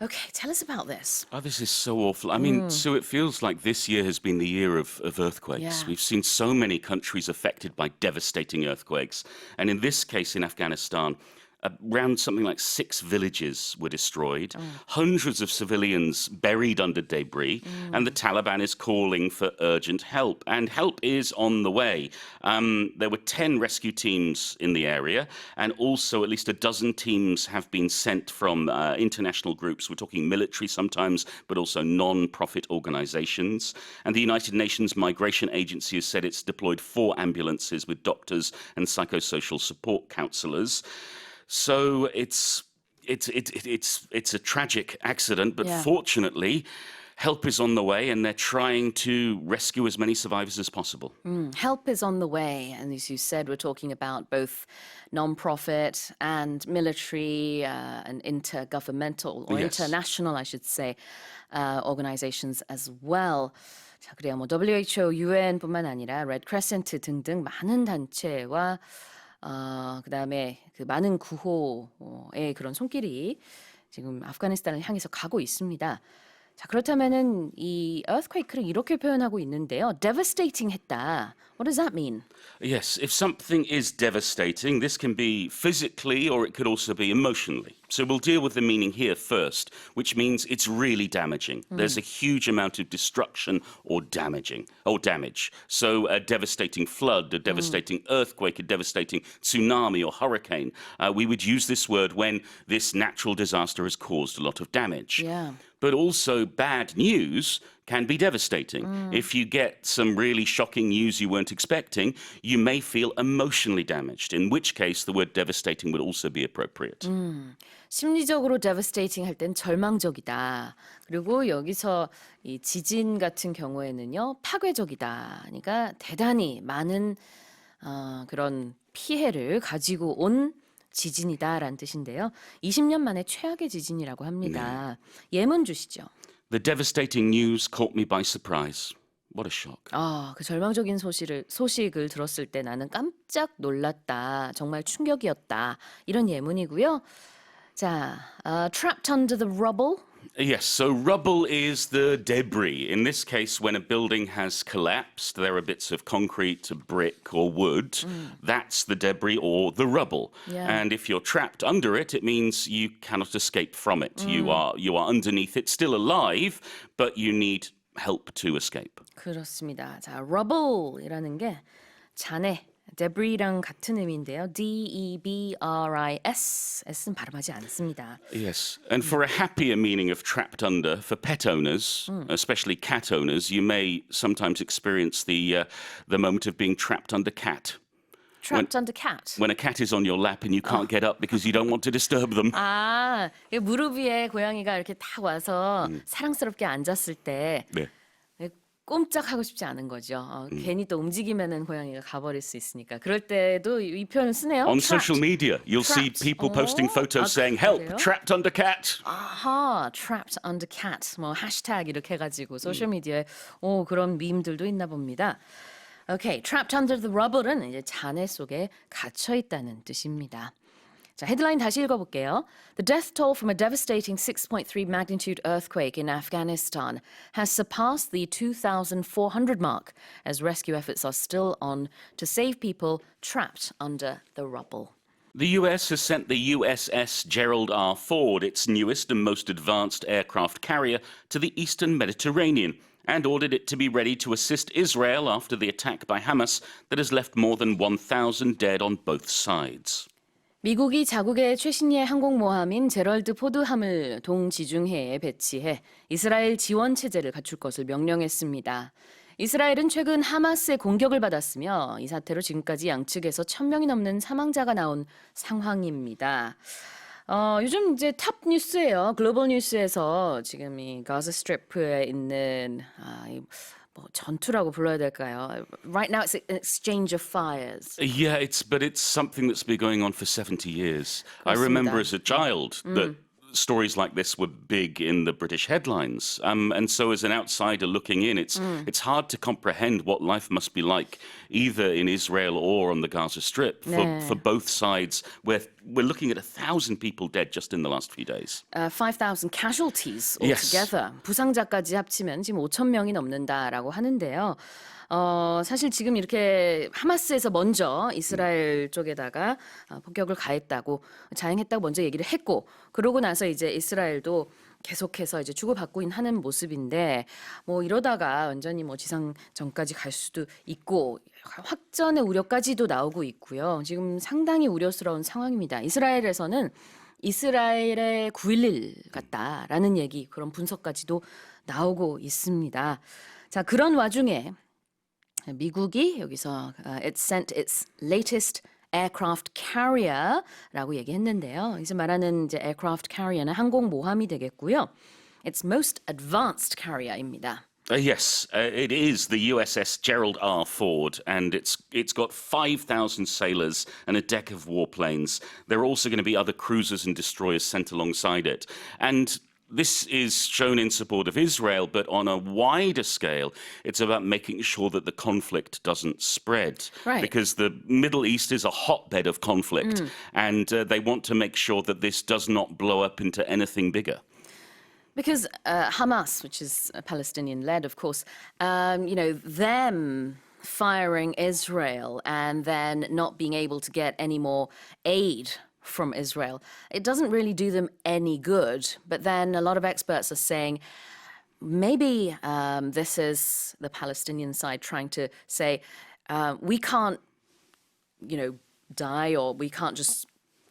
B: Okay, tell us about this.
C: Oh, this is so awful. I mean, so it feels like this year has been the year of earthquakes.
B: Yeah.
C: We've seen so many countries affected by devastating earthquakes. And in this case in Afghanistan, Around something like 6 villages were destroyed, hundreds of civilians buried under debris, and the Taliban is calling for urgent help. And help is on the way. There were 10 rescue teams in the area, and also at least a dozen teams have been sent from international groups. We're talking military sometimes, but also non-profit organizations. And the United Nations Migration Agency has said it's deployed 4 ambulances with doctors and psychosocial support counselors. So it's a tragic accident, but fortunately, help is on the way, and they're trying to rescue as many survivors as possible.
B: Help is on the way, and as you said, we're talking about both non-profit and military and intergovernmental or international, I should say, organizations as well. 자, 그래요. 뭐 WHO, UN뿐만 아니라 레드 크레센트 등등 많은 단체와 그다음에 그 많은 구호의 그런 손길이 지금 아프가니스탄을 향해서 가고 있습니다. 자, 그렇다면은 이 earthquake를 이렇게 표현하고 있는데요. devastating 했다. What does that mean?
C: Yes, if something is devastating, this can be physically or it could also be emotionally. So we'll deal with the meaning here first, which means it's really damaging. There's a huge amount of destruction or damage. So a devastating flood, a devastating earthquake, a devastating tsunami or hurricane. We would use this word when this natural disaster has caused a lot of damage.
B: Yeah.
C: But also bad news can be devastating. If you get some really shocking news you weren't expecting, you may feel emotionally damaged, in which case the word devastating would also be appropriate.
B: 심리적으로 devastating 할 땐 절망적이다. 그리고 여기서 이 지진 같은 경우에는요, 파괴적이다. 그러니까 대단히 많은 그런 피해를 가지고 온 지진이다라는 뜻인데요. 20년 만에 최악의 지진이라고 합니다. 예문 주시죠.
C: The devastating news caught me by surprise. What a shock.
B: 그 절망적인 소식을 들었을 때 나는 깜짝 놀랐다. 정말 충격이었다. 이런 예문이고요. 자, trapped under the rubble.
C: Yes, so rubble is the debris. In this case, when a building has collapsed, there are bits of concrete, brick, or wood. That's the debris or the rubble.
B: Yeah.
C: And if you're trapped under it, it means you cannot escape from it. You are underneath it, still alive, but you need help to escape.
B: 그렇습니다. 자, rubble이라는 게 잔해, debris랑 같은 의미인데요. D-E-B-R-I-S. S는 발음하지 않습니다.
C: Yes, and for a happier meaning of trapped under, for pet owners, especially cat owners, you may sometimes experience the moment of being trapped under cat.
B: Trapped under cat.
C: When a cat is on your lap and you can't get up because you don't want to disturb them.
B: 무릎 위에 고양이가 이렇게 딱 와서 사랑스럽게 앉았을 때
C: 네.
B: 꼼짝하고 싶지 않은 거죠. 괜히 또 움직이면은 고양이가 가버릴 수 있으니까. 그럴 때도 이 표현을 쓰네요.
C: On
B: trapped.
C: social media, you'll see
B: Trapped.
C: people posting photos saying, "Help,
B: 그래요?
C: trapped under cat."
B: 아하, trapped under cat. 뭐 해시태그 이렇게 해가지고 소셜 미디어에 그런 밈들도 있나 봅니다. Okay, trapped under the rubble은 이제 잔해 속에 갇혀 있다는 뜻입니다. 자, 헤드라인 다시 읽어볼게요. The death toll from a devastating 6.3 magnitude earthquake in Afghanistan has surpassed the 2,400 mark as rescue efforts are still on to save people trapped under the rubble.
C: The US has sent the USS Gerald R. Ford, its newest and most advanced aircraft carrier, to the eastern Mediterranean and ordered it to be ready to assist Israel after the attack by Hamas that has left more than 1,000 dead on both sides.
B: 미국이 자국의 최신의 항공모함인 제럴드 포드함을 동지중해에 배치해 이스라엘 지원 체제를 갖출 것을 명령했습니다. 이스라엘은 최근 하마스의 공격을 받았으며 이 사태로 지금까지 양측에서 1,000명이 넘는 사망자가 나온 상황입니다. 요즘 이제 탑 뉴스예요. 글로벌 뉴스에서 지금 이 가자 스트리프에 있는 전투라고 불러야 될까요? Right now it's an exchange of fires.
C: Yeah, but it's something that's been going on for 70 years. I remember as a child that stories like this were big in the British headlines. And so as an outsider looking in, it's hard to comprehend what life must be like either in Israel or on the Gaza Strip for both sides. We're looking at 1,000 people dead just in the last few days.
B: 5,000 casualties altogether.
C: Yes.
B: 부상자까지 합치면 지금 5,000명이 넘는다라고 하는데요. 사실 지금 이렇게 하마스에서 먼저 이스라엘 쪽에다가 폭격을 가했다고 자행했다고 먼저 얘기를 했고 그러고 나서 이제 이스라엘도 계속해서 이제 주고받고 하는 모습인데 뭐 이러다가 완전히 뭐 지상전까지 갈 수도 있고 확전의 우려까지도 나오고 있고요. 지금 상당히 우려스러운 상황입니다. 이스라엘에서는 이스라엘의 9.11 같다라는 얘기 그런 분석까지도 나오고 있습니다. 자, 그런 와중에 미국이 여기서 it sent its latest aircraft carrier라고 얘기했는데요. 이제 말하는 이제 aircraft carrier는 항공모함이 되겠고요. Its most advanced carrier입니다.
C: Yes, it is the USS Gerald R. Ford, and it's got 5,000 sailors and a deck of warplanes. There are also going to be other cruisers and destroyers sent alongside it. And this is shown in support of Israel, but on a wider scale, it's about making sure that the conflict doesn't spread.
B: Right.
C: Because the Middle East is a hotbed of conflict, and they want to make sure that this does not blow up into anything bigger.
B: Because Hamas, which is Palestinian-led, of course, them firing Israel and then not being able to get any more aid from Israel, it doesn't really do them any good. But then a lot of experts are saying maybe this is the Palestinian side trying to say we can't, die or we can't just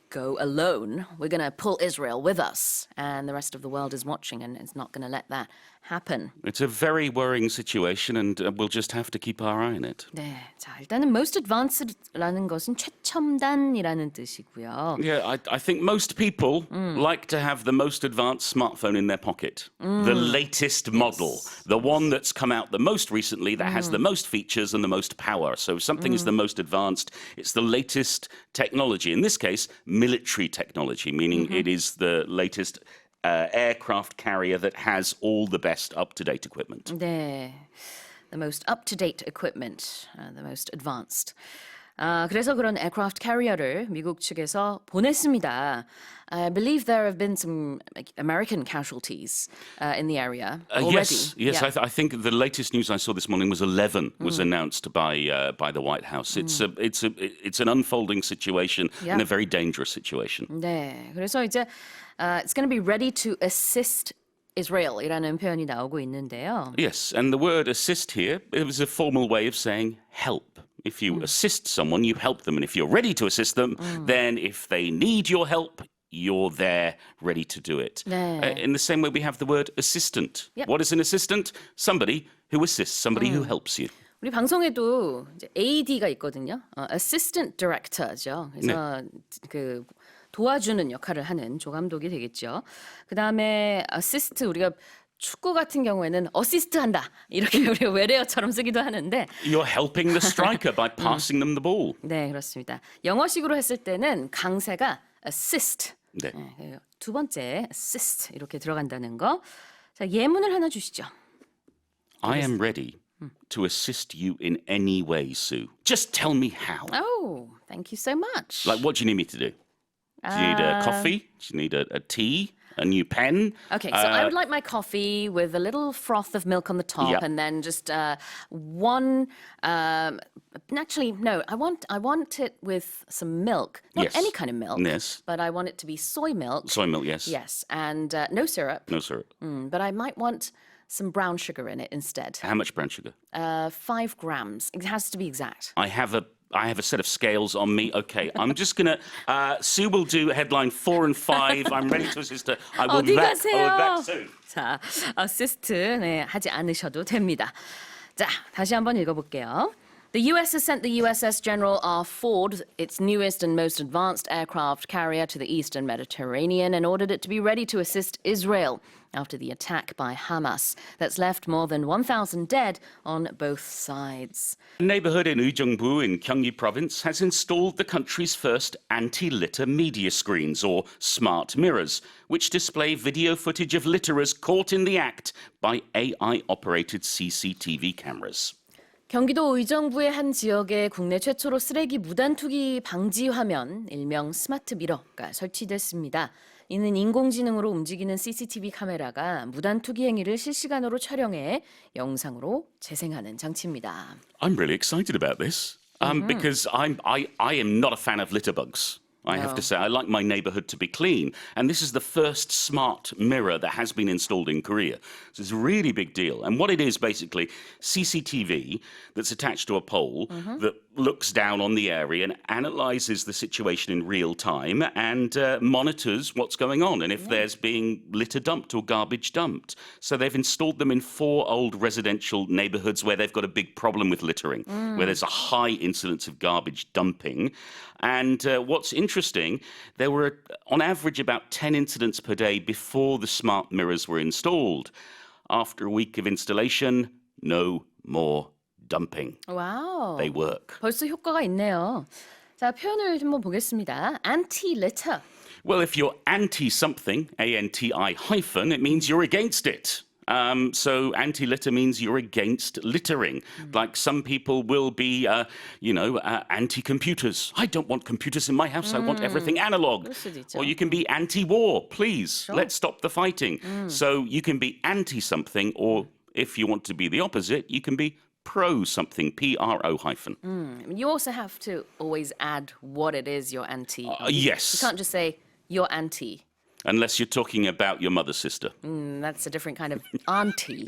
B: go alone. We're going to pull Israel with us, and the rest of the world is watching, and it's not going to let that happen.
C: It's a very worrying situation, and we'll just have to keep our eye on it.
B: 네, 자 일단은 most advanced라는 것은 최첨단이라는 뜻이고요.
C: Yeah, I think most people like to have the most advanced smartphone in their pocket. The latest model. The one that's come out the most recently that has the most features and the most power. So if something is the most advanced, it's the latest technology. In this case, military technology, meaning it is the latest aircraft carrier that has all the best up-to-date equipment.
B: 네, the most up-to-date equipment, the most advanced. 그래서 그런 aircraft carrier를 미국 측에서 보냈습니다. I believe there have been some American casualties in the area already.
C: Yes,
B: Yeah.
C: I think the latest news I saw this morning was 11 was announced by the White House. It's an unfolding situation and a very dangerous situation.
B: 네, 그래서 이제 it's going to be ready to assist Israel이라는 표현이 나오고 있는데요.
C: Yes, and the word assist here, it was a formal way of saying help. If you assist someone, you help them. And if you're ready to assist them, then if they need your help, you're there ready to do it.
B: 네.
C: In the same way, we have the word assistant.
B: Yep.
C: What is an assistant? Somebody who assists, somebody who helps you.
B: 우리 방송에도 이제 AD가 있거든요. Assistant Director죠. 그래서 그 도와주는 역할을 하는 조감독이 되겠죠. 그 다음에 assist 우리가 축구 같은 경우에는 어시스트 한다 이렇게 우리 외래어처럼 쓰기도 하는데
C: You're helping the striker by passing them the ball.
B: 네 그렇습니다. 영어식으로 했을 때는 강세가 assist
C: 네.
B: 네, 두 번째 assist 이렇게 들어간다는 거. 자 예문을 하나 주시죠.
C: I am ready to assist you in any way, Sue. Just tell me how.
B: Oh, thank you so much.
C: Like, what do you need me to do? Do you need a coffee? Do you need a tea? A new pen?
B: Okay, so I would like my coffee with a little froth of milk on the top,
C: Yeah.
B: and then just one. Actually, no. I want it with some milk, not
C: Yes.
B: any kind of milk.
C: Yes.
B: But I want it to be soy milk.
C: Soy milk, yes.
B: Yes, and no syrup.
C: No syrup.
B: But I might want some brown sugar in it instead.
C: How much brown sugar?
B: 5 grams. It has to be exact.
C: I have a set of scales on me. Okay, I'm just gonna. Sue will do headline 4 and 5. I'm ready to assist her. I will
B: 어디
C: be back. I will be
B: 가세요?
C: back soon.
B: 자, assist 네, 하지 않으셔도 됩니다. 자, 다시 한번 읽어볼게요. The U.S. has sent the USS General R. Ford, its newest and most advanced aircraft carrier, to the eastern Mediterranean and ordered it to be ready to assist Israel after the attack by Hamas that's left more than 1,000 dead on both sides.
C: A neighborhood in Ujeongbu in Gyeonggi Province has installed the country's first anti-litter media screens, or smart mirrors, which display video footage of litterers caught in the act by AI-operated CCTV cameras.
B: 경기도 의정부의 한 지역에 국내 최초로 쓰레기 무단 투기 방지 화면, 일명 스마트 미러가 설치됐습니다. 이는 인공지능으로 움직이는 CCTV 카메라가 무단 투기 행위를 실시간으로 촬영해 영상으로 재생하는 장치입니다.
C: I'm really excited about this because I am not a fan of litter bugs. I have to say, I like my neighborhood to be clean. And this is the first smart mirror that has been installed in Korea. So it's a really big deal. And what it is basically, CCTV that's attached to a pole that looks down on the area and analyzes the situation in real time and monitors what's going on and if there's being litter dumped or garbage dumped. So they've installed them in 4 old residential neighborhoods where they've got a big problem with littering, where there's a high incidence of garbage dumping. And what's interesting, there were on average about 10 incidents per day before the smart mirrors were installed. After a week of installation, no more dumping.
B: 와우.
C: They work.
B: 벌써 효과가 있네요. 자, 표현을 한번 보겠습니다. Anti-litter.
C: Well, if you're anti-something, A-N-T-I hyphen, it means you're against it. So anti-litter means you're against littering. Like some people will be, anti-computers. I don't want computers in my house. I want everything analog.
B: 그럴 수도 있죠.
C: Or you can be anti-war. Please, let's stop the fighting. So you can be anti-something, or if you want to be the opposite, you can be pro-something, P-R-O hyphen.
B: You also have to always add what it is you're anti.
C: Yes.
B: You can't just say you're anti.
C: Unless you're talking about your mother's sister.
B: That's a different kind of auntie.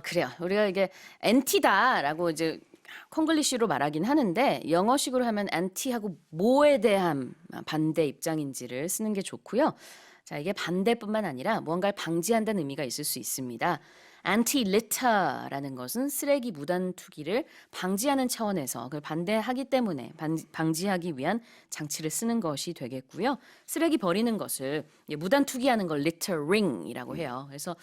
B: 그래요. 우리가 이게 anti다라고 이제 콩글리시로 말하긴 하는데 영어식으로 하면 anti하고 뭐에 대한 반대 입장인지를 쓰는 게 좋고요. 자, 이게 반대뿐만 아니라 무언가를 방지한다는 의미가 있을 수 있습니다. anti-litter라는 것은 쓰레기 무단 투기를 방지하는 차원에서 그걸 반대하기 때문에 방지하기 위한 장치를 쓰는 것이 되겠고요. 쓰레기 버리는 것을 무단 투기하는 걸 littering이라고 해요. 그래서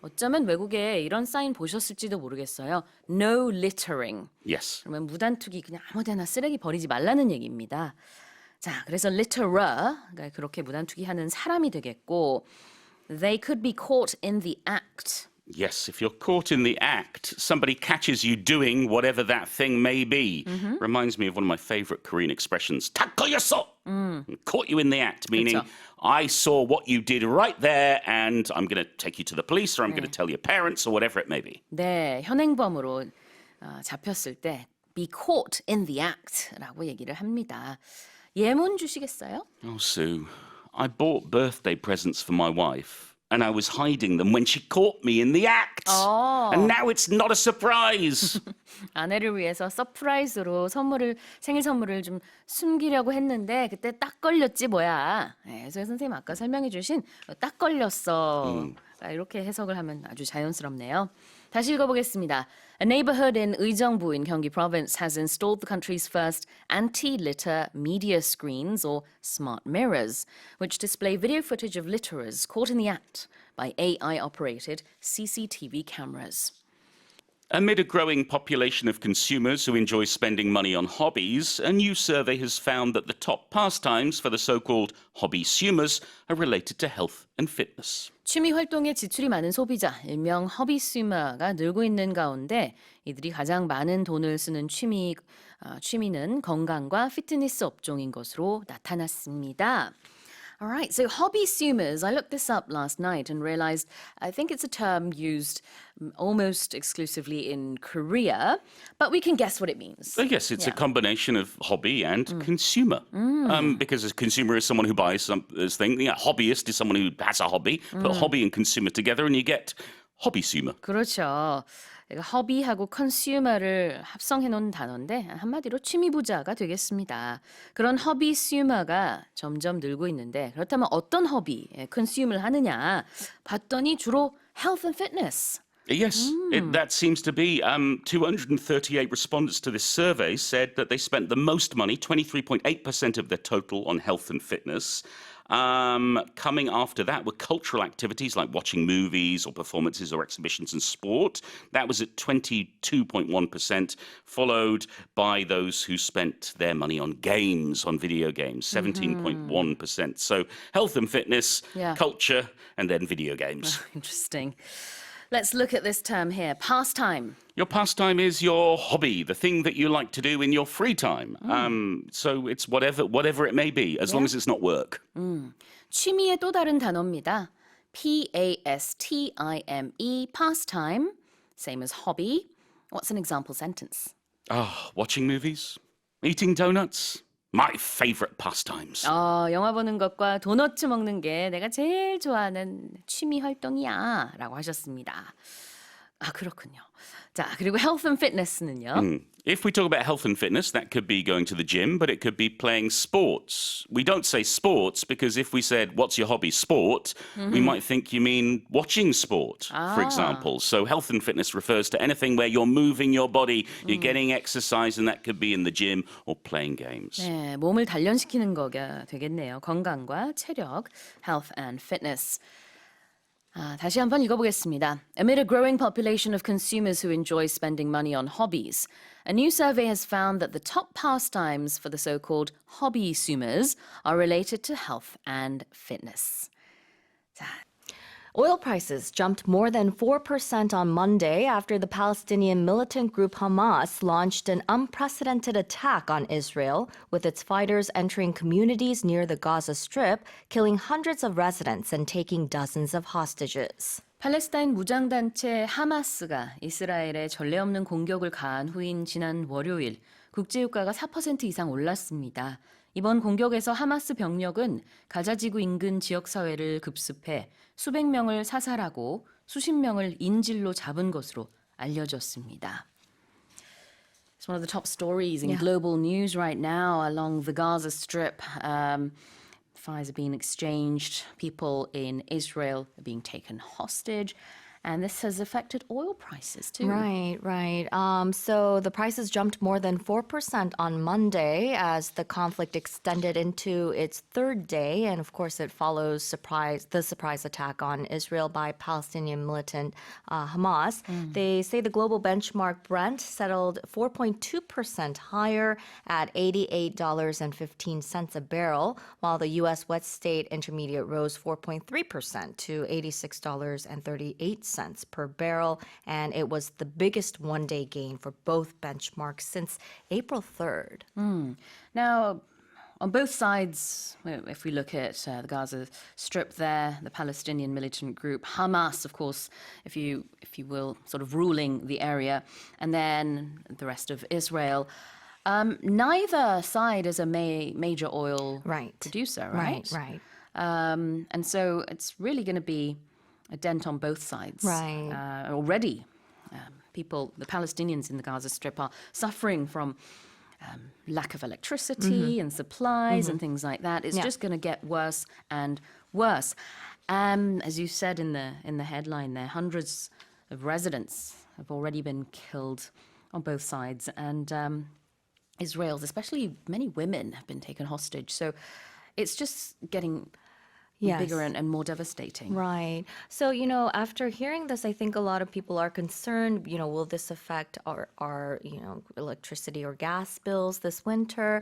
B: 어쩌면 외국에 이런 사인 보셨을지도 모르겠어요. No littering.
C: Yes.
B: 그러면 무단 투기 그냥 아무데나 쓰레기 버리지 말라는 얘기입니다. 자, 그래서 litterer, 그러니까 그렇게 무단 투기하는 사람이 되겠고, they could be caught in the act.
C: Yes, if you're caught in the act, somebody catches you doing whatever that thing may be. Reminds me of one of my favorite Korean expressions, 다 걸렸어! Caught you in the act, meaning
B: 그쵸.
C: I saw what you did right there and I'm going to take you to the police or I'm going to tell your parents or whatever it may be.
B: 네, 현행범으로 잡혔을 때 be caught in the act라고 얘기를 합니다. 예문 주시겠어요?
C: Oh, Sue, I bought birthday presents for my wife. And I was hiding them when she caught me in the act. And now it's not a surprise.
B: 아내를 위해서 서프라이즈로 생일 선물을 좀 숨기려고 했는데 그때 딱 걸렸지 뭐야. 네, 그래서 선생님 아까 설명해 주신 딱 걸렸어. 이렇게 해석을 하면 아주 자연스럽네요. 다시 읽어보겠습니다. A neighborhood in 의정부 in Gyeonggi Province has installed the country's first anti-litter media screens or smart mirrors, which display video footage of litterers caught in the act by AI-operated CCTV cameras.
C: Amid a growing population of consumers who enjoy spending money on hobbies, a new survey has found that the top pastimes for the so-called hobby-sumers are related to health and fitness.
B: 취미 활동에 지출이 많은 소비자, 일명 허비스위머가 늘고 있는 가운데 이들이 가장 많은 돈을 쓰는 취미는 건강과 피트니스 업종인 것으로 나타났습니다. All right, so hobby-sumers, I looked this up last night and realized I think it's a term used almost exclusively in Korea, but we can guess what it means.
C: I guess it's a combination of hobby and consumer. Because a consumer is someone who buys something. A hobbyist is someone who has a hobby. Put hobby and consumer together and you get hobby-sumer.
B: 그렇죠. 허비하고 컨슈머를 합성해 놓은 단어인데 한마디로 취미 부자가 되겠습니다. 그런 허비 슈머가 점점 늘고 있는데 그렇다면 어떤 허비, 컨슈머를 하느냐 봤더니 주로 health and fitness.
C: Yes, that seems to be 238 respondents to this survey said that they spent the most money, 23.8% of their total, on health and fitness. Coming after that were cultural activities like watching movies or performances or exhibitions and sport. That was at 22.1%, followed by those who spent their money on games, on video games, 17.1%. So health and fitness, culture, and then video games.
B: Interesting. Let's look at this term here, pastime.
C: Your pastime is your hobby, the thing that you like to do in your free time. So it's whatever it may be, as long as it's not work.
B: 취미의 또 다른 단어입니다. P-A-S-T-I-M-E, pastime, same as hobby. What's an example sentence?
C: Watching movies, eating donuts, my favorite pastimes.
B: 영화 보는 것과 도너츠 먹는 게 내가 제일 좋아하는 취미 활동이야 라고 하셨습니다. 그렇군요. 자, 그리고 health and fitness는요?
C: If we talk about health and fitness, that could be going to the gym, but it could be playing sports. We don't say sports because if we said, what's your hobby? Sport, we might think you mean watching sport, for example. So health and fitness refers to anything where you're moving your body, you're getting exercise, and that could be in the gym or playing games.
B: 네, 몸을 단련시키는 거가 되겠네요. 건강과 체력, health and fitness. 다시 한번 읽어보겠습니다. Amid a growing population of consumers who enjoy spending money on hobbies, a new survey has found that the top pastimes for the so-called hobby-sumers are related to health and fitness. 자,
D: Oil prices jumped more than 4% on Monday after the Palestinian militant group Hamas launched an unprecedented attack on Israel, with its fighters entering communities near the Gaza Strip, killing hundreds of residents and taking dozens of hostages.
B: 팔레스타인 무장단체 하마스가 이스라엘에 전례 없는 공격을 가한 후인 지난 월요일 국제유가가 4% 이상 올랐습니다. 이번 공격에서 하마스 병력은 가자지구 인근 지역사회를 급습해 수백 명을 사살하고 수십 명을 인질로 잡은 것으로 알려졌습니다. It's one of the top stories in global news right now along the Gaza Strip. Fires are being exchanged, people in Israel are being taken hostage. And this has affected oil prices too.
D: Right. So the prices jumped more than 4% on Monday as the conflict extended into its third day. And of course, it follows the surprise attack on Israel by Palestinian militant Hamas. They say the global benchmark Brent settled 4.2% higher at $88.15 a barrel, while the U.S. West State Intermediate rose 4.3% to $86.38 per barrel, and it was the biggest one-day gain for both benchmarks since April 3rd.
B: Now, on both sides, if we look at the Gaza Strip there, the Palestinian militant group Hamas, of course, if you will, sort of ruling the area, and then the rest of Israel. Neither side is a major oil producer, right?
D: Right.
B: And so it's really going to be a dent on both sides.
D: Right.
B: Already, the Palestinians in the Gaza Strip are suffering from lack of electricity and supplies and things like that. It's just going to get worse and worse. As you said in the headline there, hundreds of residents have already been killed on both sides. And Israel's, especially many women, have been taken hostage. So it's just getting bigger and more devastating.
D: Right. So, after hearing this, I think a lot of people are concerned, will this affect our electricity or gas bills this winter?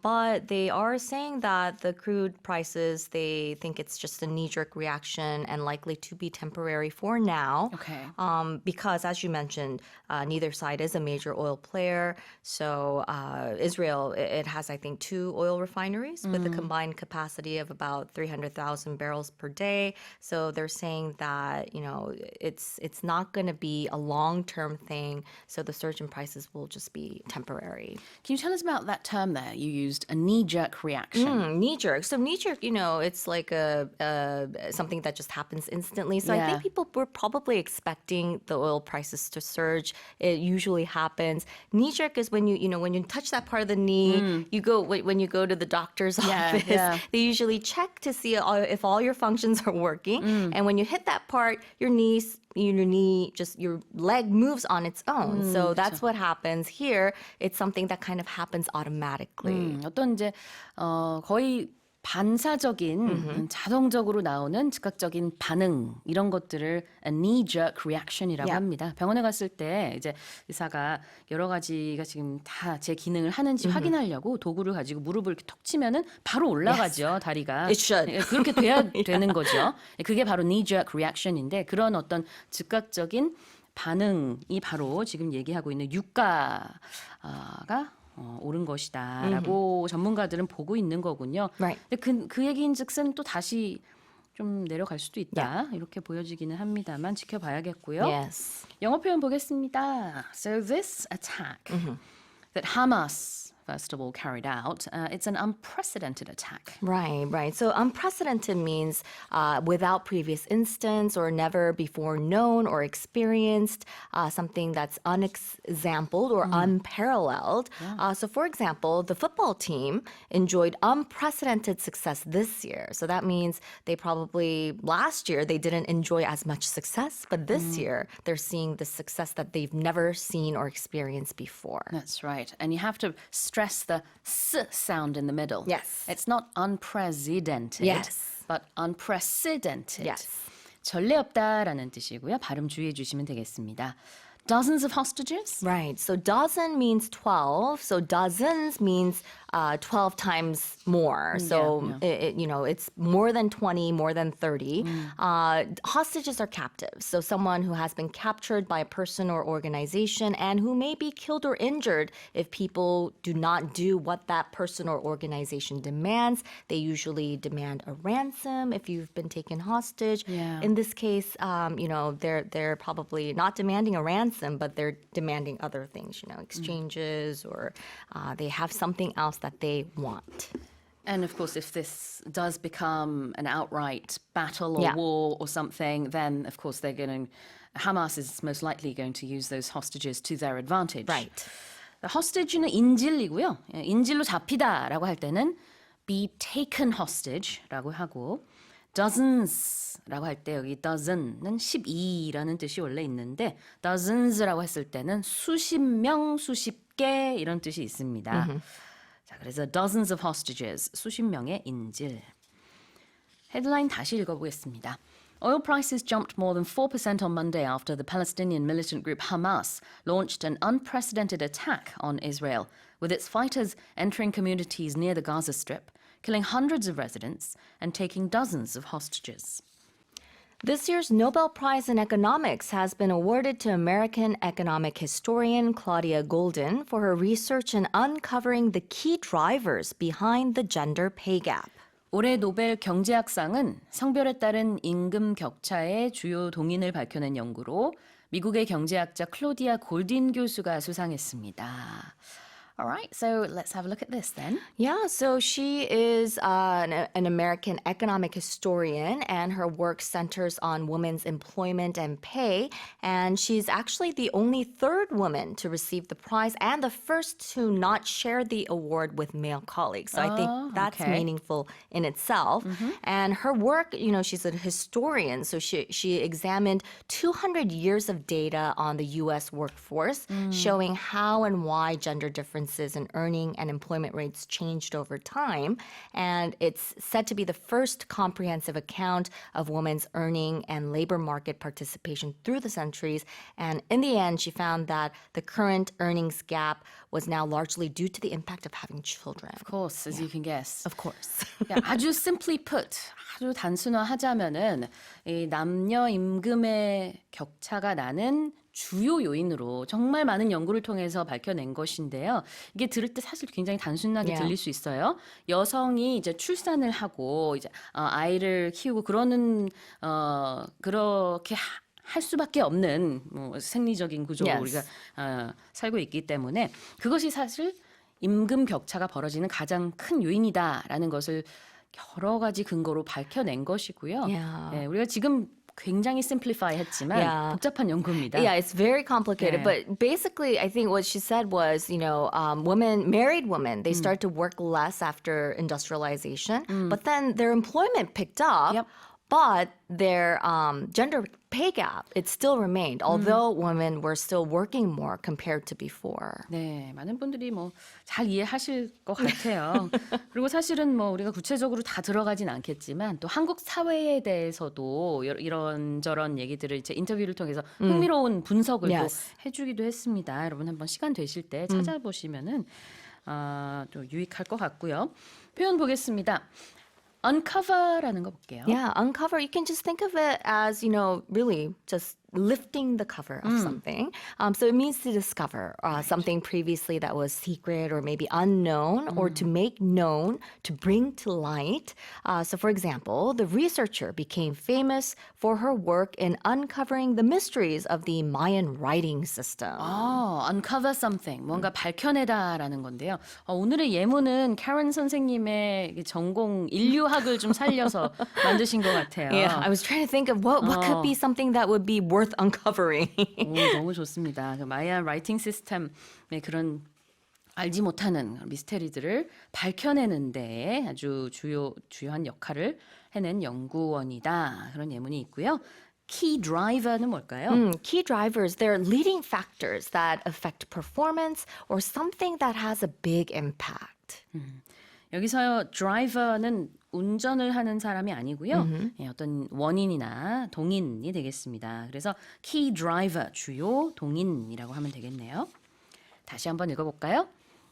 D: But they are saying that the crude prices, they think it's just a knee-jerk reaction and likely to be temporary for now.
B: Okay.
D: Because, as you mentioned, neither side is a major oil player. So Israel, it has, I think, 2 oil refineries with a combined capacity of about 300,000 barrels per day. So they're saying that, it's not going to be a long-term thing. So the surge in prices will just be temporary.
B: Can you tell us about that term there? You used a knee-jerk reaction.
D: Knee-jerk. So knee-jerk, it's like something that just happens instantly. So I think people were probably expecting the oil prices to surge. It usually happens. Knee-jerk is when when you touch that part of the knee, when you go to the doctor's office, they usually check to see if all your functions are working. And when you hit that part, your leg moves on its own. So that's what happens here. It's something that kind of happens automatically.
B: 어떤 이제 거의 반사적인 자동적으로 나오는 즉각적인 반응 이런 것들을 a knee-jerk reaction이라고
D: Yeah.
B: 합니다. 병원에 갔을 때 이제 의사가 여러 가지가 지금 다 제 기능을 하는지 확인하려고 도구를 가지고 무릎을 이렇게 톡 치면은 바로 올라가죠. 다리가.
D: It should.
B: 그렇게 돼야 되는 거죠. 그게 바로 knee-jerk reaction인데 그런 어떤 즉각적인 반응이 바로 지금 얘기하고 있는 유가가 오른 것이다라고 전문가들은 보고 있는 거군요.
D: Right.
B: 근데 그 얘기인즉슨 또 다시 좀 내려갈 수도 있다 이렇게 보여지기는 합니다만 지켜봐야겠고요.
D: Yes.
B: 영어 표현 보겠습니다. So this attack that Hamas first of all carried out, it's an unprecedented attack.
D: Right. So unprecedented means without previous instance or never before known or experienced, something that's unexampled or unparalleled. So for example, the football team enjoyed unprecedented success this year. So that means they probably, last year, they didn't enjoy as much success, but this year they're seeing the success that they've never seen or experienced before.
B: That's right. And you have to stress the s sound in the middle.
D: Yes.
B: It's not unprecedented,
D: Yes.
B: but unprecedented.
D: Yes.
B: 전례 없다라는 뜻이고요. 발음 주의해 주시면 되겠습니다. Dozens of hostages?
D: Right. So dozen means 12. So dozens means 12 times more. So, it's more than 20, more than 30. Hostages are captives. So someone who has been captured by a person or organization and who may be killed or injured if people do not do what that person or organization demands. They usually demand a ransom if you've been taken hostage.
B: Yeah.
D: In this case, they're probably not demanding a ransom, but they're demanding other things, exchanges or they have something else that they want.
B: And of course, if this does become an outright battle or
D: Yeah.
B: war or something, then of course Hamas is most likely going to use those hostages to their advantage.
D: Right.
B: hostage는 인질이고요. 인질로 잡히다라고 할 때는 be taken hostage라고 하고 dozens라고 할 때 여기 dozen은 12라는 뜻이 원래 있는데 dozens라고 했을 때는 수십 명, 수십 개 이런 뜻이 있습니다. 자, 그래서 dozens of hostages, 수십 명의 인질. 헤드라인 다시 읽어보겠습니다. Oil prices jumped more than 4% on Monday after the Palestinian militant group Hamas launched an unprecedented attack on Israel, with its fighters entering communities near the Gaza Strip, killing hundreds of residents and taking dozens of hostages.
D: This year's Nobel Prize in Economics has been awarded to American economic historian Claudia Golden for her research in uncovering the key drivers behind the gender pay gap.
B: 올해 노벨 경제학상은 성별에 따른 임금 격차의 주요 동인을 밝혀낸 연구로 미국의 경제학자 클로디아 골딘 교수가 수상했습니다. All right, so let's have a look at this then.
D: Yeah, so she is an American economic historian, and her work centers on women's employment and pay. And she's actually the only third woman to receive the prize and the first to not share the award with male colleagues. So I think that's
B: okay.
D: meaningful in itself. And her work, she's a historian, so she examined 200 years of data on the U.S. workforce, showing how and why gender differences in earning and employment rates changed over time. And it's said to be the first comprehensive account of women's earning and labor market participation through the centuries. And in the end, she found that the current earnings gap was now largely due to the impact of having children.
B: Of course, as you can guess.
D: Of course.
B: 아주 simply put, 아주 단순화하자면은 이 남녀 임금의 격차가 나는 주요 요인으로 정말 많은 연구를 통해서 밝혀낸 것인데요. 이게 들을 때 사실 굉장히 단순하게 들릴 수 있어요. 여성이 이제 출산을 하고 이제 아이를 키우고 그렇게 할 수밖에 없는 생리적인 구조로
D: Yes.
B: 우리가 살고 있기 때문에 그것이 사실 임금 격차가 벌어지는 가장 큰 요인이다라는 것을 여러 가지 근거로 밝혀낸 것이고요.
D: Yeah.
B: 네, 우리가 지금 굉장히 simplify 했지만
D: Yeah.
B: 복잡한 연구입니다.
D: Yeah, it's very complicated.
B: Yeah.
D: But basically, I think what she said was, married women, they start to work less after industrialization, but then their employment picked up.
B: Yep.
D: but their gender pay gap, it still remained, although women were still working more compared to before.
B: 네, 많은 분들이 뭐 잘 이해하실 것 같아요. 그리고 사실은 뭐 우리가 구체적으로 다 들어가진 않겠지만 또 한국 사회에 대해서도 이런저런 얘기들을 제 인터뷰를 통해서 흥미로운 분석을 또
D: Yes.
B: 해주기도 했습니다. 여러분 한번 시간 되실 때 찾아보시면은 또 유익할 것 같고요. 표현 보겠습니다. uncover라는 거 볼게요.
D: Yeah, uncover, you can just think of it as, really just lifting the cover of something. So it means to discover something previously that was secret or maybe unknown, or to make known, to bring to light. So for example, the researcher became famous for her work in uncovering the mysteries of the Mayan writing system.
B: uncover something, 뭔가 밝혀내다라는 건데요. 오늘의 예문은 캐런 선생님의 전공 인류학을 좀 살려서 만드신 것 같아요.
D: Yeah, I was trying to think of what could be something that would be worth uncovering.
B: 오, 너무 좋습니다. 그 마야 라이팅 시스템의 그런 알지 못하는 미스테리들을 밝혀내는데 아주 주요한 역할을 해낸 연구원이다. 그런 예문이 있고요. key driver는 뭘까요?
D: Key drivers, they're leading factors that affect performance or something that has a big impact.
B: 여기서 driver는 운전을 하는 사람이 아니고요. 예, 어떤 원인이나 동인이 되겠습니다. 그래서 key driver, 주요 동인이라고 하면 되겠네요. 다시 한번 읽어볼까요?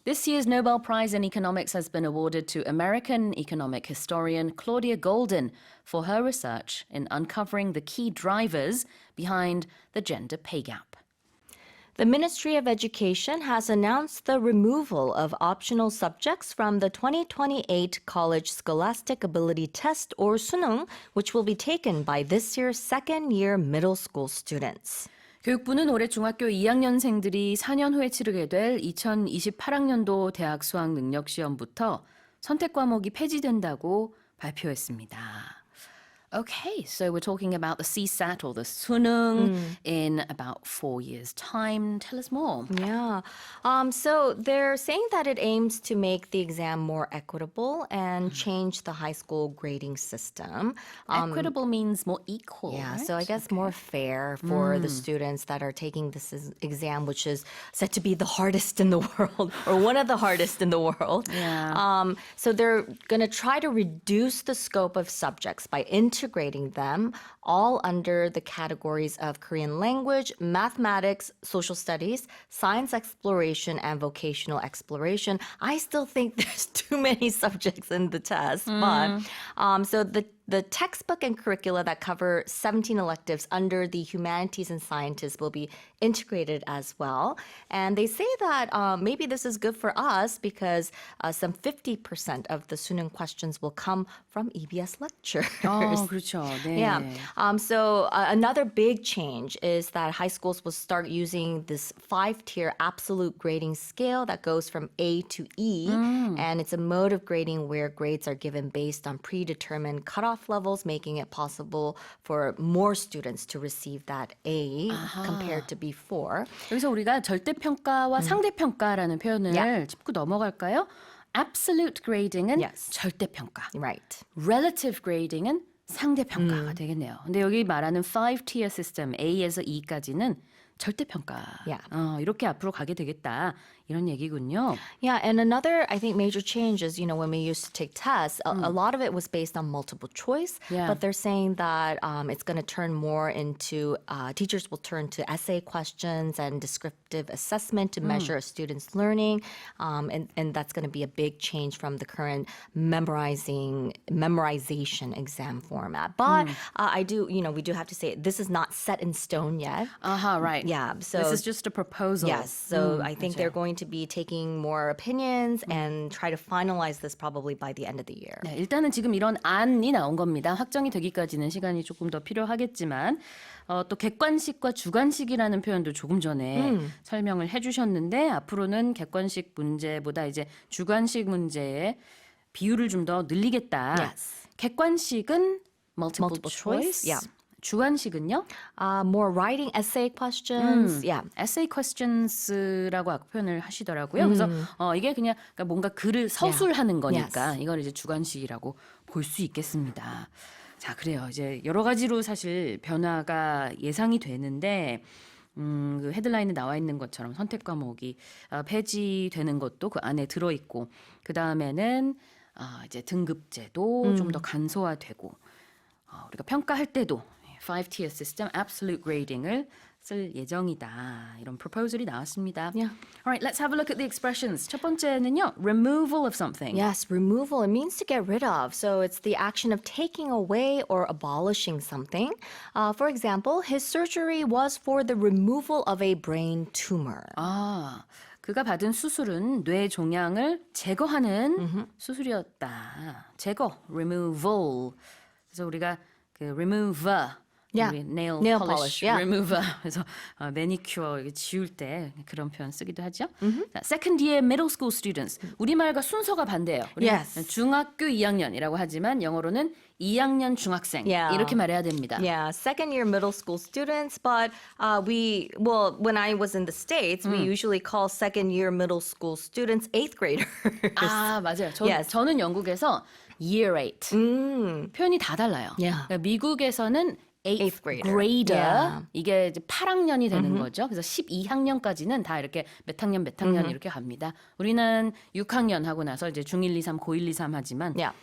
B: This year's Nobel Prize in Economics has been awarded to American economic historian Claudia Golden for her research in uncovering the key drivers behind the gender pay gap.
D: The Ministry of Education has announced the removal of optional subjects from the 2028 College Scholastic Ability Test, or 수능, which will be taken by this year's second-year middle school students.
B: 교육부는 올해 중학교 2학년생들이 4년 후에 치르게 될 2028학년도 대학 수학 능력 시험부터 선택 과목이 폐지된다고 발표했습니다. Okay, so we're talking about the CSAT or the 수능 in about 4 years' time. Tell us more.
D: Yeah. So they're saying that it aims to make the exam more equitable and change the high school grading system.
B: Equitable means more equal.
D: Yeah,
B: right?
D: so I guess more fair for the students that are taking this exam, which is said to be the hardest in the world, or one of the hardest in the world.
B: Yeah.
D: So they're going to try to reduce the scope of subjects by integrating them all under the categories of Korean language, mathematics, social studies, science exploration, and vocational exploration. I still think there's too many subjects in the test, but so the textbook and curricula that cover 17 electives under the humanities and sciences will be integrated as well. And they say that maybe this is good for us because some 50% of the 수능 questions will come from EBS lectures.
B: 그렇죠. 네.
D: Yeah. So another big change is that high schools will start using this 5-tier absolute grading scale that goes from A to E. And it's a mode of grading where grades are given based on predetermined cutoff levels, making it possible for more students to receive that A compared to before.
B: 여기서 우리가 절대평가와 상대평가라는 표현을
D: Yeah.
B: 짚고 넘어갈까요? Absolute grading은
D: Yes.
B: 절대평가.
D: Right.
B: Relative grading은 상대평가가 되겠네요. 근데 여기 말하는 5-tier system, A에서 E까지는 절대평가.
D: Yeah.
B: 이렇게 앞으로 가게 되겠다. 이런 얘기군요.
D: Yeah, and another, I think, major change is, when we used to take tests, a lot of it was based on multiple choice,
B: Yeah.
D: but they're saying that it's going to turn more into, teachers will turn to essay questions and descriptive assessment to measure a student's learning, and that's going to be a big change from the current memorization exam format. But we do have to say, this is not set in stone yet.
B: Right.
D: Yeah, so
B: This is just a proposal.
D: yes, so I think they're
B: 맞아요.
D: going to be taking more opinions and try to finalize this probably by the end of the year.
B: 네, 일단은 지금 이런 안이 나온 겁니다. 확정이 되기까지는 시간이 조금 더 필요하겠지만 또 객관식과 주관식이라는 표현도 조금 전에 설명을 해주셨는데 앞으로는 객관식 문제보다 이제 주관식 문제의 비율을 좀 더 늘리겠다.
D: Yes.
B: 객관식은 multiple
D: choice,
B: choice.
D: yeah.
B: 주관식은요?
D: More writing essay questions. Yeah.
B: essay questions라고 아까 표현을 하시더라고요. 그래서 이게 그냥 뭔가 글을 서술하는 거니까
D: Yes.
B: 이걸 이제 주관식이라고 볼 수 있겠습니다. 자, 그래요. 이제 여러 가지로 사실 변화가 예상이 되는데 그 헤드라인에 나와 있는 것처럼 선택 과목이 폐지되는 것도 그 안에 들어 있고 그 다음에는 이제 등급제도 좀 더 간소화되고 우리가 평가할 때도 5-tier system, absolute grading을 쓸 예정이다. 이런 proposal이 나왔습니다.
D: Yeah.
B: All right, let's have a look at the expressions. 첫 번째는요, removal of something.
D: Yes, removal, it means to get rid of. So it's the action of taking away or abolishing something. For example, his surgery was for the removal of a brain tumor.
B: 그가 받은 수술은 뇌 종양을 제거하는 수술이었다. 제거, removal. 그래서 우리가 그 remover,
D: Yeah.
B: 우리 nail
D: polish,
B: polish,
D: yeah.
B: remover. 그래서 매니큐어 이거 지울 때 그런 표현 쓰기도 하죠. 자, second year middle school students. 우리말과 순서가 반대예요. 우리는
D: Yes.
B: 중학교 2학년이라고 하지만 영어로는 2학년 중학생
D: Yeah.
B: 이렇게 말해야 됩니다.
D: Yeah, second year middle school students, but when I was in the States, we usually call second year middle school students eighth graders.
B: 맞아요.
D: Yes.
B: 저는 영국에서 year 8. 표현이 다 달라요.
D: Yeah.
B: 그러니까 미국에서는 eighth
D: grader.
B: grader.
D: Yeah.
B: 이게 이제 8학년이 되는 거죠. 그래서 12학년까지는 다 이렇게 몇 학년 이렇게 갑니다. 우리는 6학년 하고 나서 이제 중1, 2, 3, 고1, 2, 3 하지만
D: Yeah.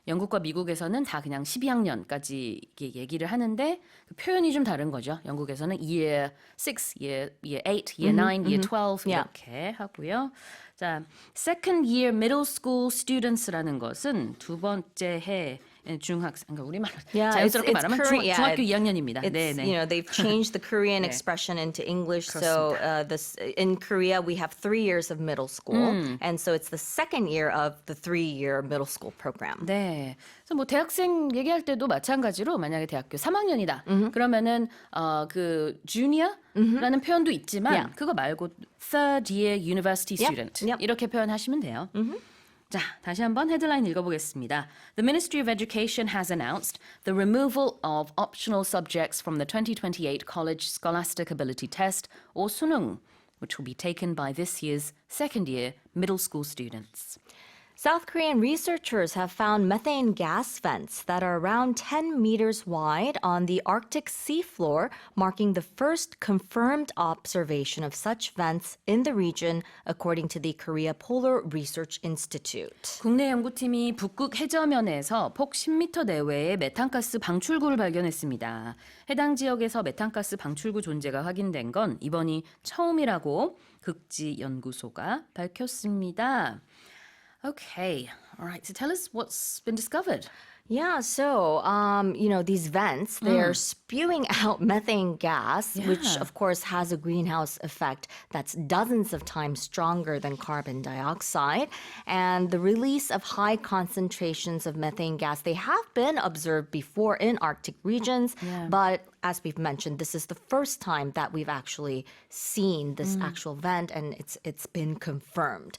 B: 영국과 미국에서는 다 그냥 12학년까지 이렇게 얘기를 하는데 그 표현이 좀 다른 거죠. 영국에서는 year 6, year 8, year 9, year 12
D: Yeah.
B: 이렇게 하고요. 자, second year middle school students라는 것은 두 번째 해 중학생, 그러니까 우리말로
D: Yeah,
B: 자연스럽게
D: it's
B: 말하면
D: Korean, yeah,
B: 중학교 2학년입니다.
D: It's,
B: 네네.
D: you know, they've changed the Korean expression into English. So in Korea, we have 3 years of middle school. And so it's the second year of the 3-year middle school program.
B: 네. 그래서 뭐 대학생 얘기할 때도 마찬가지로 만약에 대학교 3학년이다. 그러면은 그 junior라는 표현도 있지만
D: Yeah.
B: 그거 말고 third year university
D: Yep,
B: student
D: yep.
B: 이렇게 표현하시면 돼요. 자, 다시 한번 헤드라인 읽어보겠습니다. The Ministry of Education has announced the removal of optional subjects from the 2028 College Scholastic Ability Test, or 수능, which will be taken by this year's second year middle school students.
D: South Korean researchers have found methane gas vents that are around 10 meters wide on the Arctic seafloor, marking the first confirmed observation of such vents in the region, according to the Korea Polar Research Institute.
B: 국내 연구팀이 북극 해저면에서 폭 10m 내외의 메탄가스 방출구를 발견했습니다. 해당 지역에서 메탄가스 방출구 존재가 확인된 건 이번이 처음이라고 극지 연구소가 밝혔습니다. Okay, all right. So tell us what's been discovered.
D: Yeah, so, these vents, they're spewing out methane gas, which,
B: Yeah.
D: of course, has a greenhouse effect that's dozens of times stronger than carbon dioxide. And the release of high concentrations of methane gas, they have been observed before in Arctic regions, but as we've mentioned, this is the first time that we've actually seen this actual vent, and it's been confirmed.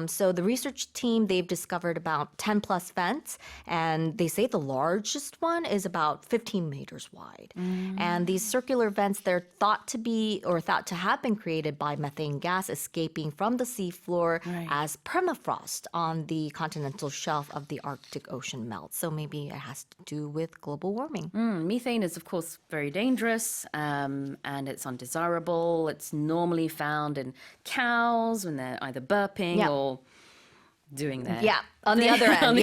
D: So the research team, they've discovered about 10 plus vents, and they say the largest one is about 15 meters wide. And these circular vents, they're thought to have been created by methane gas escaping from the seafloor as permafrost on the continental shelf of the Arctic Ocean melts. So maybe it has to do with global warming.
B: Methane is, of course, very dangerous and it's undesirable. It's normally found in cows when they're either burping
D: Yeah.
B: or doing that.
D: Yeah, on the other end,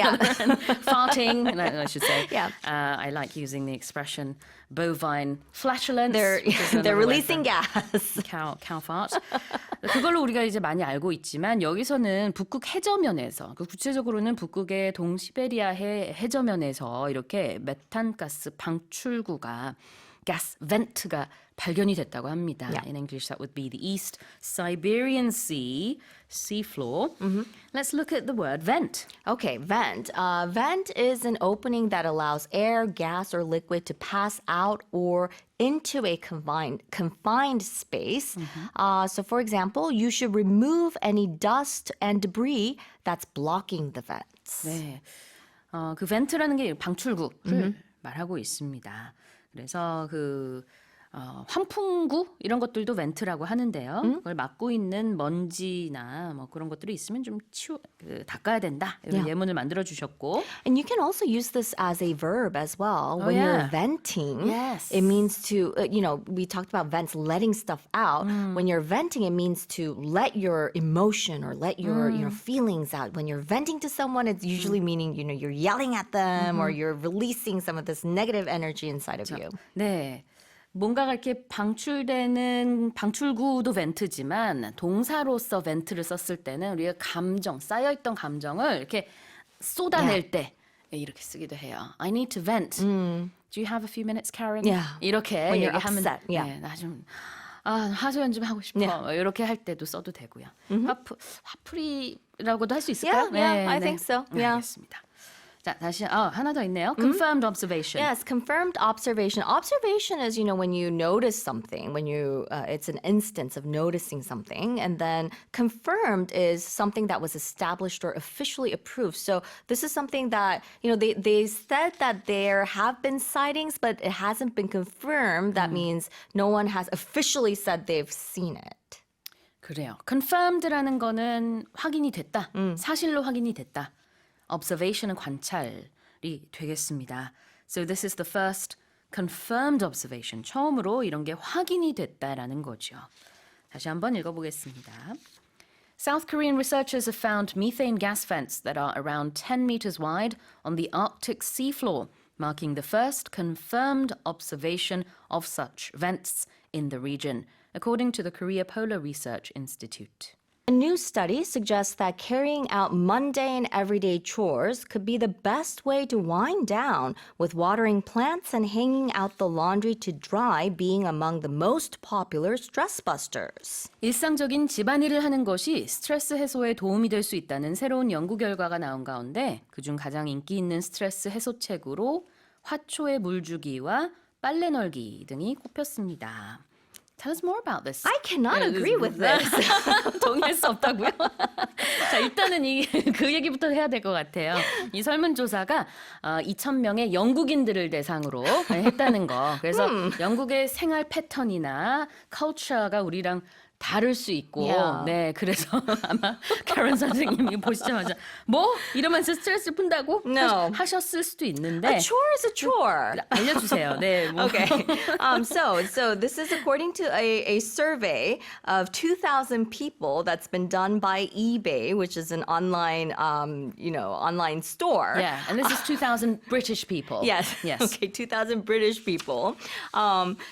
B: Farting, I should say.
D: Yeah.
B: I like using the expression bovine flatulence.
D: They're
B: which is another word
D: releasing
B: for
D: gas.
B: cow fart. 그걸로 우리가 이제 많이 알고 있지만 여기서는 북극 해저면에서 구체적으로는 북극의 동시베리아 해저면에서 이렇게 메탄가스 방출구가 gas vent가 발견이 됐다고 합니다.
D: Yeah.
B: In English, that would be the East Siberian Sea, seafloor. Let's look at the word vent.
D: Okay, vent. Vent is an opening that allows air, gas, or liquid to pass out or into a confined space. So, for example, you should remove any dust and debris that's blocking the vents.
B: 네, 그 벤트라는 게 방출구를 말하고 있습니다. 그래서 환풍구 이런 것들도 벤트라고 하는데요. 그걸 막고 있는 먼지나 뭐 그런 것들이 있으면 좀 닦아야 된다. 이런 예문을 만들어 주셨고.
D: And you can also use this as a verb as well. When you're
B: yeah.
D: venting,
B: Yes.
D: it means to, we talked about vents, letting stuff out. When you're venting, it means to let your emotion or let your feelings out. When you're venting to someone, it's usually meaning, you're yelling at them or you're releasing some of this negative energy inside of you.
B: 네. 뭔가가 이렇게 방출되는 방출구도 벤트지만 동사로서 벤트를 썼을 때는 우리가 쌓여있던 감정을 이렇게 쏟아낼 때 이렇게 쓰기도 해요. I need to vent. Do you have a few minutes, Karen?
D: Yeah.
B: 이렇게
D: When you're
B: 얘기하면
D: upset. Yeah.
B: 네, 나 좀 하소연 좀 하고 싶어. 이렇게 할 때도 써도 되고요. 화풀이라고도 할 수 있을까요?
D: Yeah, I think so. Yeah.
B: 알겠습니다. 자, 다시 하나 더 있네요. Confirmed observation.
D: Yes, confirmed observation. Observation is, when you notice something, when it's an instance of noticing something, and then confirmed is something that was established or officially approved. So this is something that, they said that there have been sightings, but it hasn't been confirmed. That means no one has officially said they've seen it.
B: 그래요. confirmed라는 거는 확인이 됐다. 사실로 확인이 됐다. observation은 관찰이 되겠습니다. So this is the first confirmed observation. 처음으로 이런 게 확인이 됐다라는 거죠. 다시 한번 읽어보겠습니다. South Korean researchers have found methane gas vents that are around 10 meters wide on the Arctic seafloor, marking the first confirmed observation of such vents in the region, according to the Korea Polar Research Institute.
D: A new study suggests that carrying out mundane everyday chores could be the best way to wind down, with watering plants and hanging out the laundry to dry being among the most popular stress busters.
B: 일상적인 집안일을 하는 것이 스트레스 해소에 도움이 될 수 있다는 새로운 연구 결과가 나온 가운데 그중 가장 인기 있는 스트레스 해소책으로 화초에 물 주기와 빨래 널기 등이 꼽혔습니다. Tell us more about this.
D: I cannot agree with this.
B: 동의할 수 없다고요? 자, 일단은 그 얘기부터 해야 될 것 같아요. 이 설문조사가 2,000명의 영국인들을 대상으로 했다는 거. 그래서 영국의 생활 패턴이나 컬처가 우리랑 다를 수 있고,
D: Yeah.
B: 네, 그래서 아마 캐런 선생님이 보시자마자 뭐 이러면서 스트레스 푼다고
D: No.
B: 하셨을 수도 있는데
D: A chore is a chore.
B: 알려주세요. 네, 뭐.
D: Okay. So this is according to a survey of 2,000 people that's been done by eBay, which is an online, online store.
B: Yeah, and this is 2,000 British people.
D: Yes.
B: Yes.
D: Okay, 2,000 British people.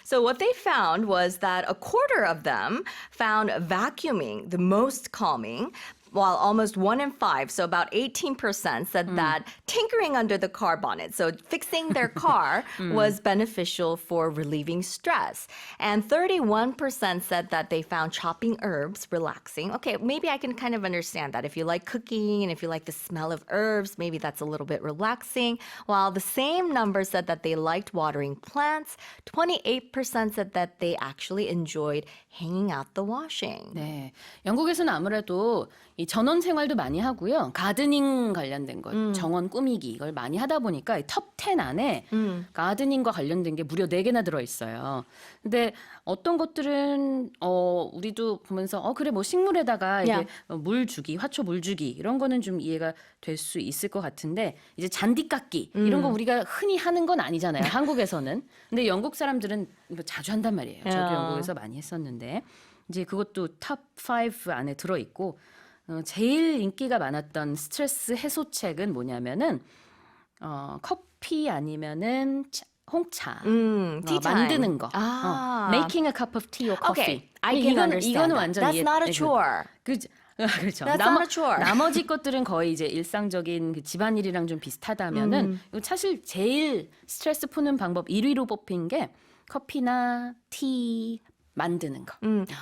D: So what they found was that a quarter of them found vacuuming the most calming, while almost 1 in 5, so about 18%, said that tinkering under the car bonnet, so fixing their car, was beneficial for relieving stress. And 31% said that they found chopping herbs relaxing. Okay, maybe I can kind of understand that. If you like cooking and if you like the smell of herbs, maybe that's a little bit relaxing. While the same number said that they liked watering plants, 28% said that they actually enjoyed hanging out the washing.
B: 네, 영국에서는 아무래도 이 전원 생활도 많이 하고요. 가드닝 관련된 것, 정원 꾸미기 이걸 많이 하다 보니까 톱 10 안에 가드닝과 관련된 게 무려 4개나 들어 있어요. 근데 어떤 것들은 우리도 보면서 그래 뭐 식물에다가 이게 물 주기, 화초 물 주기 이런 거는 좀 이해가 될 수 있을 것 같은데 이제 잔디 깎기 이런 거 우리가 흔히 하는 건 아니잖아요. 한국에서는. 근데 영국 사람들은 이거 자주 한단 말이에요. 저도 영국에서 많이 했었는데 이제 그것도 탑 5 안에 들어 있고 제일 인기가 많았던 스트레스 해소책은 뭐냐면은 커피 아니면은 홍차
D: tea time.
B: 만드는 거. Making a cup of tea or coffee.
D: Okay, I can understand
B: 이거는
D: that.
B: 완전
D: That's not a chore.
B: 그렇죠.
D: That's not a chore.
B: 나머지 것들은 거의 이제 일상적인 그 집안일이랑 좀 비슷하다면은 이거 사실 제일 스트레스 푸는 방법 1위로 뽑힌 게 커피나 티 만드는 거.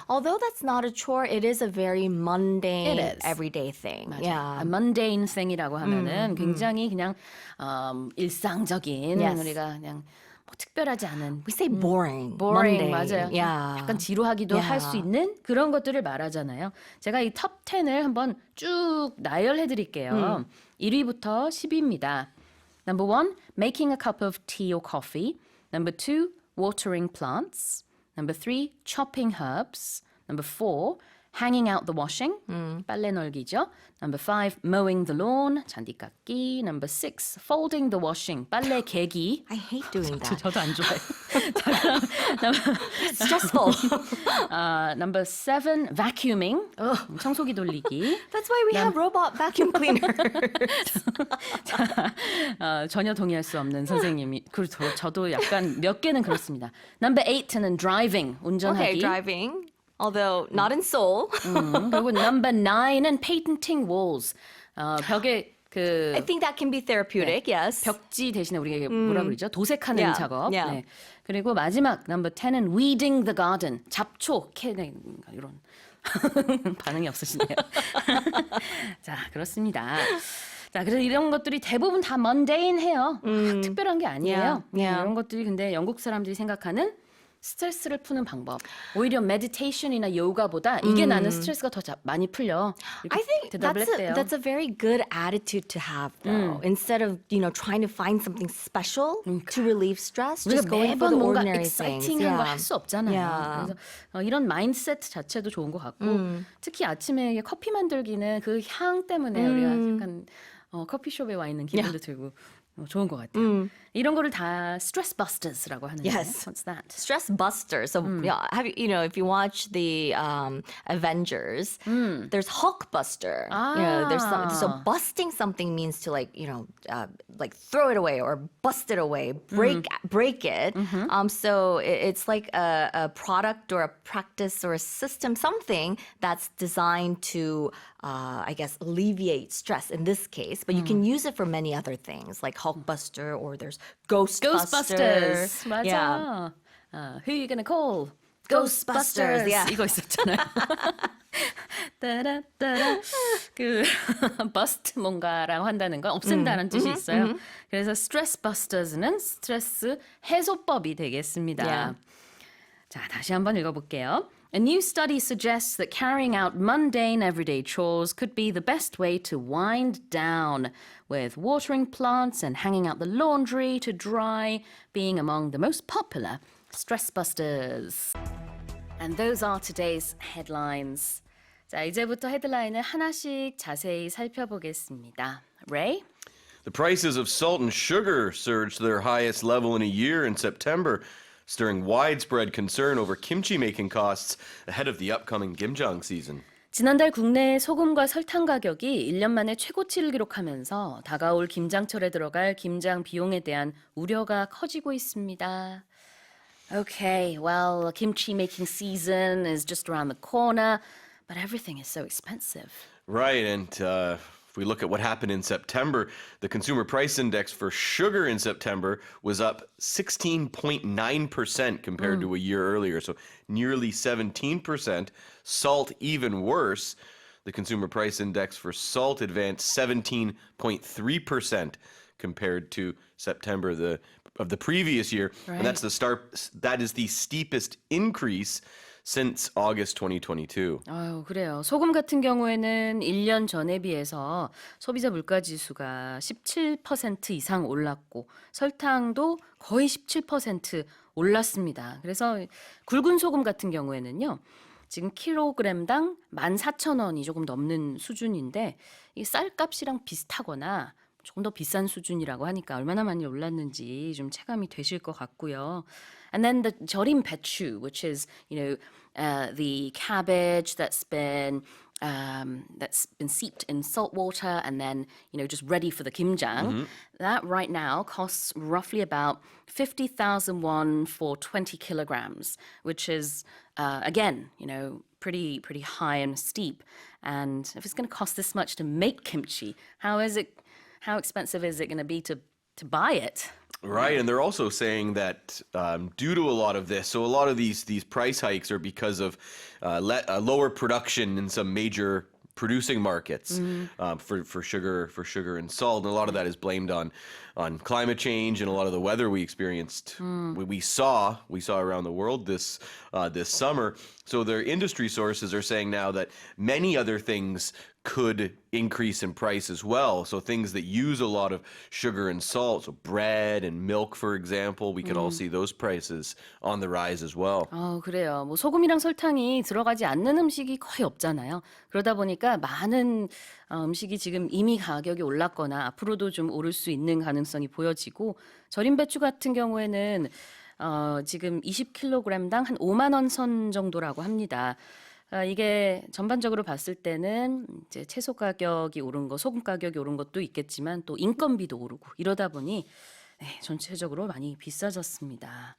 D: Although that's not a chore, it is a very mundane,
B: It is.
D: everyday thing.
B: 맞아요.
D: Yeah.
B: mundane thing이라고 하면은 굉장히 그냥 일상적인
D: Yes.
B: 우리가 그냥 뭐 특별하지 않은
D: We say boring.
B: boring
D: mundane.
B: 맞아요.
D: Yeah.
B: 약간 지루하기도
D: Yeah.
B: 할 수 있는 그런 것들을 말하잖아요. 제가 이 톱 10을 한번 쭉 나열해 드릴게요. 1위부터 10위입니다. Number 1, making a cup of tea or coffee. Number 2, watering plants. Number 3, chopping herbs. Number 4, hanging out the washing. 빨래 널기죠. Number 5, mowing the lawn. 잔디 깎기. Number 6, folding the washing. 빨래 개기.
D: I hate doing that.
B: 저도 안 좋아해요.
D: Stressful.
B: Number 7, vacuuming. 청소기 돌리기.
D: That's why we have robot vacuum cleaners.
B: 전혀 동의할 수 없는 선생님이. 그렇죠. 저도 약간 몇 개는 그렇습니다. Number 8는 driving. 운전하기.
D: Okay, driving. Although not in Seoul.
B: 그리고 number 9은 painting walls. 벽에
D: I think that can be therapeutic, yes.
B: 벽지 대신에 우리가 뭐라 그러죠? 도색하는
D: Yeah,
B: 작업.
D: yeah.
B: 네. 그리고 마지막 number 10은 weeding the garden. 잡초 캐는 이런 반응이 없으시네요. 자, 그렇습니다. 자, 그래서 이런 것들이 대부분 다 mundane해요. 특별한 게 아니에요.
D: Yeah.
B: 이런 것들이 근데 영국 사람들이 생각하는 스트레스를 푸는 방법. 오히려 meditation이나 요가보다 이게 나는 스트레스가 더 많이 풀려.
D: I think
B: 대답을 했대요.
D: that's a very good attitude to have, though. Instead of trying to find something special to relieve stress, just
B: 우리가
D: going for
B: 매번
D: the
B: 뭔가
D: ordinary things.
B: exciting한 거 할 수 없잖아요.
D: Yeah.
B: 그래서 이런 마인드셋 자체도 좋은 것 같고 특히 아침에 커피 만들기는 그 향 때문에 우리가 약간 커피숍에 와 있는 기분도 들고 좋은 것 같아요. 이런 거를 다 stress busters라고 하는데
D: Yes.
B: What's that?
D: Stress buster. So yeah, have if you watch the Avengers, there's Hulk Buster. So busting something means to like throw it away or bust it away, break it. So it's like a product or a practice or a system, something that's designed to I guess alleviate stress in this case, but you can use it for many other things like Hulk Buster or there's Ghostbusters.
B: 맞아.
D: Yeah.
B: Who are you gonna call?
D: Ghostbusters. Yeah.
B: 이거 있었잖아요. 따라따라. 그 bust 뭔가라고 한다는 건 없앤다는 뜻이 있어요. 그래서 stress busters는 스트레스 해소법이 되겠습니다.
D: Yeah.
B: 자, 다시 한번 읽어볼게요. A new study suggests that carrying out mundane everyday chores could be the best way to wind down, with watering plants and hanging out the laundry to dry being among the most popular stress busters. And those are today's headlines. 자, 이제부터 헤드라인을 하나씩 자세히 살펴보겠습니다. Ray?
E: The prices of salt and sugar surged to their highest level in a year in September, stirring widespread concern over kimchi making costs ahead of the upcoming 김장 season.
B: 지난달 국내 소금과 설탕 가격이 1년 만에 최고치를 기록하면서 다가올 김장철에 들어갈 김장 비용에 대한 우려가 커지고 있습니다. Okay, well, kimchi making season is just around the corner, but everything is so expensive.
E: Right, and if we look at what happened in September, the consumer price index for sugar in September was up 16.9% compared to a year earlier, so nearly 17%. Salt, even worse. The consumer price index for salt advanced 17.3% compared to September of the previous year.
B: Right.
E: And that is the steepest increase since August 2022.
B: 그래요. 소금 같은 경우에는 1년 전에 비해서 소비자 물가 지수가 17% 이상 올랐고 설탕도 거의 17% 올랐습니다. 그래서 굵은 소금 같은 경우에는요. 지금 킬로그램당 14,000원이 조금 넘는 수준인데 이 쌀값이랑 비슷하거나 조금 더 비싼 수준이라고 하니까 얼마나 많이 올랐는지 좀 체감이 되실 것 같고요. And then the 절임 배추, which is, the cabbage that's been steeped in salt water and then, just ready for the 김장. That right now costs roughly about 50,000 won for 20 kilograms, which is, again, pretty high and steep. And if it's going to cost this much to make kimchi, how expensive is it going to be to buy it?
E: Right, and they're also saying that due to a lot of this, so a lot of these price hikes are because of lower production in some major producing markets for sugar and salt, and a lot of that is blamed on climate change and a lot of the weather we experienced we saw around the world this summer. So their industry sources are saying now that many other things could increase in price as well. So things that use a lot of sugar and salt, so bread and milk, for example, we could all see those prices on the rise as well.
B: 그래요. 뭐 소금이랑 설탕이 들어가지 않는 음식이 거의 없잖아요. 그러다 보니까 많은 음식이 지금 이미 가격이 올랐거나 앞으로도 좀 오를 수 있는 가능성이 보여지고 절임 배추 같은 경우에는 지금 20kg당 한 5만 원 선 정도라고 합니다. 이게 전반적으로 봤을 때는 이제 채소 가격이 오른 거, 소금 가격이 오른 것도 있겠지만 또 인건비도 오르고 이러다 보니 전체적으로 많이 비싸졌습니다.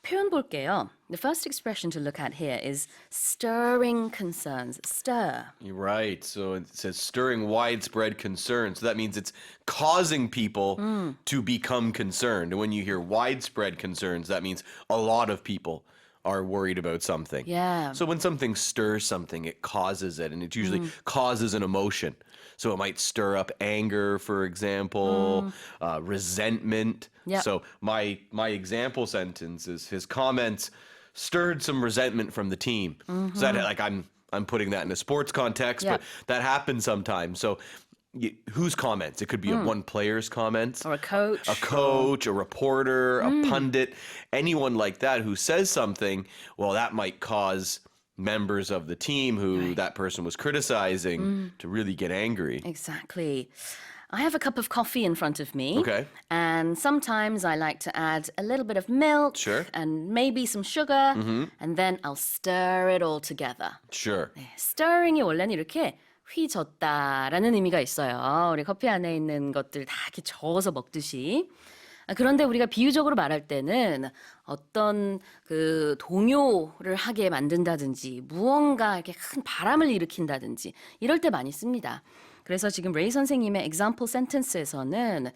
B: 표현 볼게요. The first expression to look at here is stirring concerns. Stir.
E: You're right. So it says stirring widespread concern. So that means it's causing people to become concerned. And when you hear widespread concerns, that means a lot of people are worried about something.
B: Yeah.
E: So when something stirs something, it causes it, and it usually causes an emotion. So it might stir up anger, for example, resentment.
B: Yep.
E: So my example sentence is his comments stirred some resentment from the team. So that like I'm putting that in a sports context,
B: Yep.
E: but that happens sometimes. So whose comments? It could be one player's comments.
B: Or a coach.
E: A coach, a reporter, a pundit, anyone like that who says something, well, that might cause members of the team who that person was criticizing to really get angry.
B: Exactly. I have a cup of coffee in front of me.
E: Okay.
B: And sometimes I like to add a little bit of milk.
E: Sure.
B: And maybe some sugar. And then I'll stir it all together.
E: Sure.
B: stirring이 원래는 이렇게 휘젓다라는 의미가 있어요. 우리 커피 안에 있는 것들 다 이렇게 저어서 먹듯이. 그런데 우리가 비유적으로 말할 때는 어떤 그 동요를 하게 만든다든지 무언가 이렇게 큰 바람을 일으킨다든지 이럴 때 많이 씁니다. 그래서 지금 레이 선생님의 example sentence에서는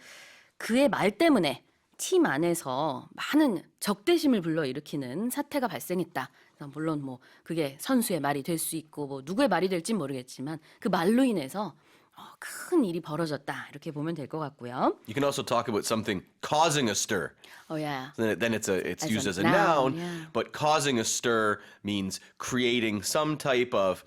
B: 그의 말 때문에 팀 안에서 많은 적대심을 불러일으키는 사태가 발생했다. 물론 뭐 그게 선수의 말이 될 수 있고 뭐 누구의 말이 될진 모르겠지만 그 말로 인해서 큰 일이 벌어졌다. 이렇게 보면 될 것 같고요.
E: You can also talk about something causing a stir.
B: Oh yeah.
E: Then it's
B: As
E: used
B: a
E: as a
B: noun,
E: noun,
B: yeah.
E: but causing a stir means creating some type of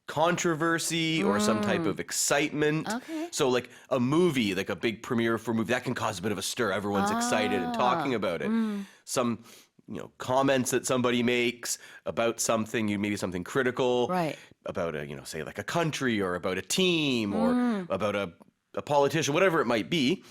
E: controversy or some type of excitement.
B: Okay.
E: So like a movie, like a big premiere for a movie, that can cause a bit of a stir. Everyone's excited and talking about it. Some comments that somebody makes about something, maybe something critical,
B: Right.
E: about a, say like a country or about a team or about a politician, whatever it might be,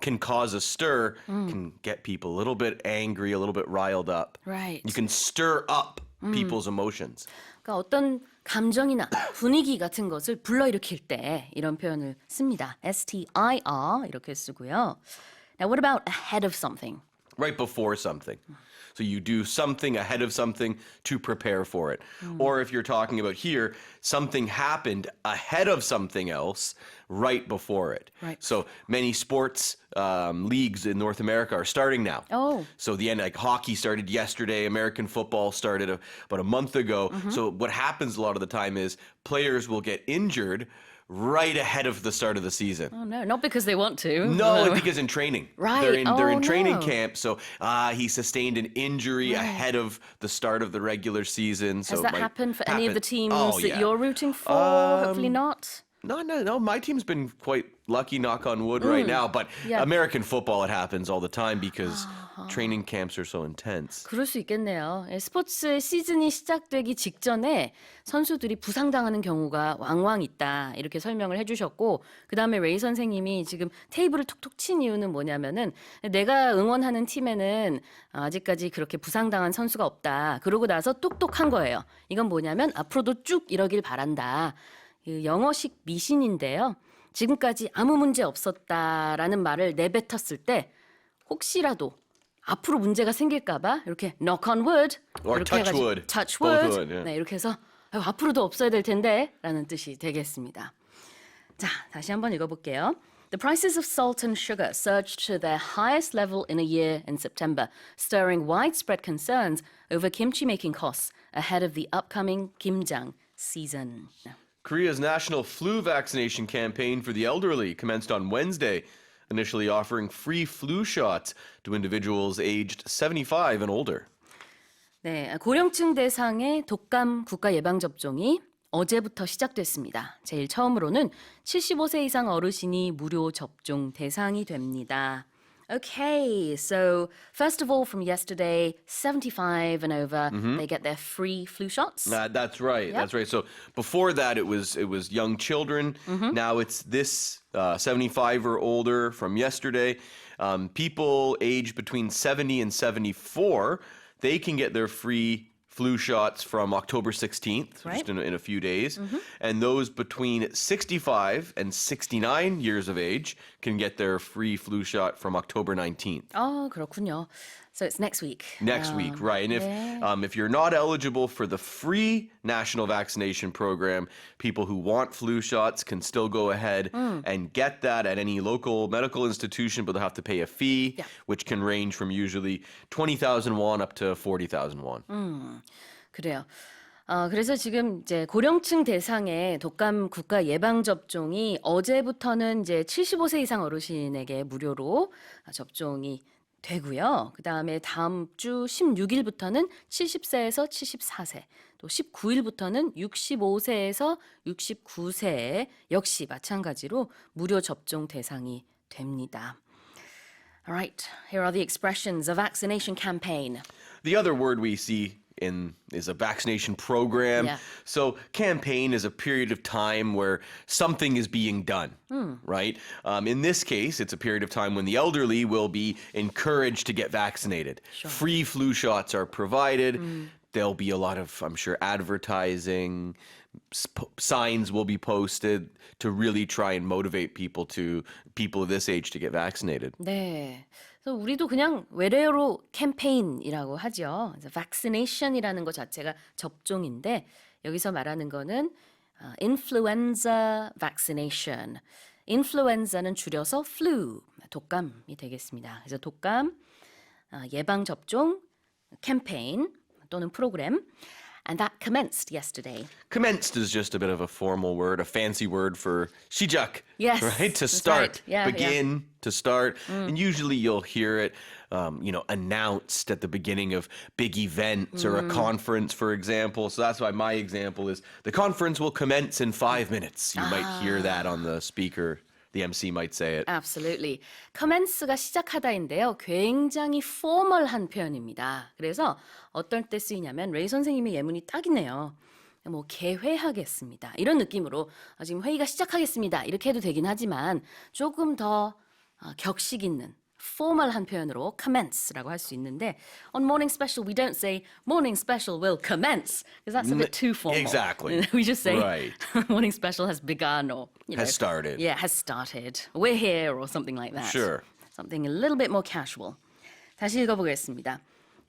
E: can cause a stir, can get people a little bit angry, a little bit riled up.
B: Right.
E: You can stir up people's emotions.
B: 그러니까 어떤 감정이나 분위기 같은 것을 불러일으킬 때 이런 표현을 씁니다. STIR 이렇게 쓰고요. Now what about ahead of something?
E: Right before something. So you do something ahead of something to prepare for it. Or if you're talking about here, something happened ahead of something else right before it.
B: Right.
E: So many sports leagues in North America are starting now.
B: Oh.
E: So the end, like hockey started yesterday, American football started about a month ago. So what happens a lot of the time is players will get injured right ahead of the start of the season.
B: Oh no, not because they want to.
E: No, because in training.
B: Right.
E: They're in
B: Oh,
E: training
B: no.
E: camp. So he sustained an injury ahead of the start of the regular season. So
B: Has
E: it
B: that
E: might
B: happened for any of the teams
E: Oh,
B: that
E: yeah.
B: you're rooting for? Hopefully not.
E: No. My team's been quite lucky, knock on wood, right now. But
B: Yeah.
E: American football, it happens all the time because training camps are so intense.
B: 그럴 수 있겠네요. 스포츠 시즌이 시작되기 직전에 선수들이 부상당하는 경우가 왕왕 있다. 이렇게 설명을 해주셨고 그 다음에 레이 선생님이 지금 테이블을 톡톡 친 이유는 뭐냐면은 내가 응원하는 팀에는 아직까지 그렇게 부상당한 선수가 없다. 그러고 나서 똑똑한 거예요. 이건 뭐냐면 앞으로도 쭉 이러길 바란다. 그 영어식 미신인데요. 지금까지 아무 문제 없었다라는 말을 내뱉었을 때 혹시라도 앞으로 문제가 생길까봐 이렇게 knock on wood
E: Or
B: 이렇게
E: touch
B: 해가지고
E: wood.
B: touch
E: Both
B: wood
E: wood, yeah.
B: 네, 이렇게 해서 앞으로도 없어야 될 텐데 라는 뜻이 되겠습니다. 자, 다시 한번 읽어볼게요. The prices of salt and sugar surged to their highest level in a year in September, stirring widespread concerns over kimchi making costs ahead of the upcoming 김장 season.
E: Korea's national flu vaccination campaign for the elderly commenced on Wednesday, initially offering free flu shots to individuals aged 75 and older.
B: 네, 고령층 대상의 독감 국가 예방 접종이 어제부터 시작됐습니다. 제일 처음으로는 75세 이상 어르신이 무료 접종 대상이 됩니다. Okay, so first of all, from yesterday, 75 and over, they get their free flu shots.
E: That's right.
B: Yep.
E: That's right. So before that, it was young children. Now it's this 75 or older from yesterday. People aged between 70 and 74, they can get their free flu shots from October 16th,
B: Right.
E: just in a few days. And those between 65 and 69 years of age can get their free flu shot from October 19th.
B: 그렇군요. So it's next week.
E: Next week, right? And if you're not eligible for the free national vaccination program, people who want flu shots can still go ahead and get that at any local medical institution, but they'll have to pay a fee, which can range from usually 20,000 won up to 40,000 won.
B: 그래요. 그래서 지금 이제 고령층 대상의 독감 국가 예방 접종이 어제부터는 이제 75세 이상 어르신에게 무료로 접종이 되고요. 그다음에 다음 주 16일부터는 70세에서 74세, 또 19일부터는 65세에서 69세 역시 마찬가지로 무료 접종 대상이 됩니다. All right, here are the expressions. A vaccination campaign.
E: The other word we see is a vaccination program.
B: Yeah.
E: So campaign is a period of time where something is being done, right? In this case, it's a period of time when the elderly will be encouraged to get vaccinated. Free flu shots are provided. There'll be a lot of, I'm sure, advertising. Signs will be posted to really try and motivate people of this age to get vaccinated.
B: 네. 그래서 우리도 그냥 외래어로 캠페인이라고 하죠. 그래서 vaccination이라는 것 자체가 접종인데 여기서 말하는 거는 influenza vaccination. influenza는 줄여서 flu, 독감이 되겠습니다. 그래서 독감 예방 접종 캠페인 또는 프로그램. And that commenced yesterday.
E: Commenced is just a bit of a formal word, a fancy word for 시작,
B: Yes,
E: right? To
B: that's
E: start,
B: right. Yeah,
E: begin, to start. And usually you'll hear it, announced at the beginning of big events or a conference, for example. So that's why my example is the conference will commence in 5 minutes. You might hear that on the speaker. The MC might say it.
B: Absolutely. commence가 시작하다인데요. 굉장히 formal한 표현입니다. 그래서 어떨 때 쓰이냐면 레이 선생님의 예문이 딱 있네요. 뭐 개회하겠습니다. 이런 느낌으로 지금 회의가 시작하겠습니다. 이렇게 해도 되긴 하지만 조금 더 격식 있는 formal한 표현으로 commence라고 할 수 있는데 on Morning Special we don't say Morning Special will commence because that's a bit too formal.
E: Exactly.
B: We just say
E: Right.
B: Morning Special has begun or
E: Has started.
B: Yeah, has started. We're here or something like that.
E: Sure.
B: Something a little bit more casual. 다시 읽어보겠습니다.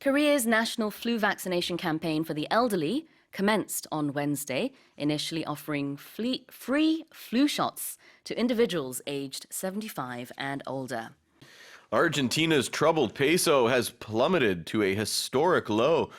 B: Korea's national flu vaccination campaign for the elderly commenced on Wednesday, initially offering free flu shots to individuals aged 75 and older.
E: Argentina's troubled peso has plummeted to a historic low,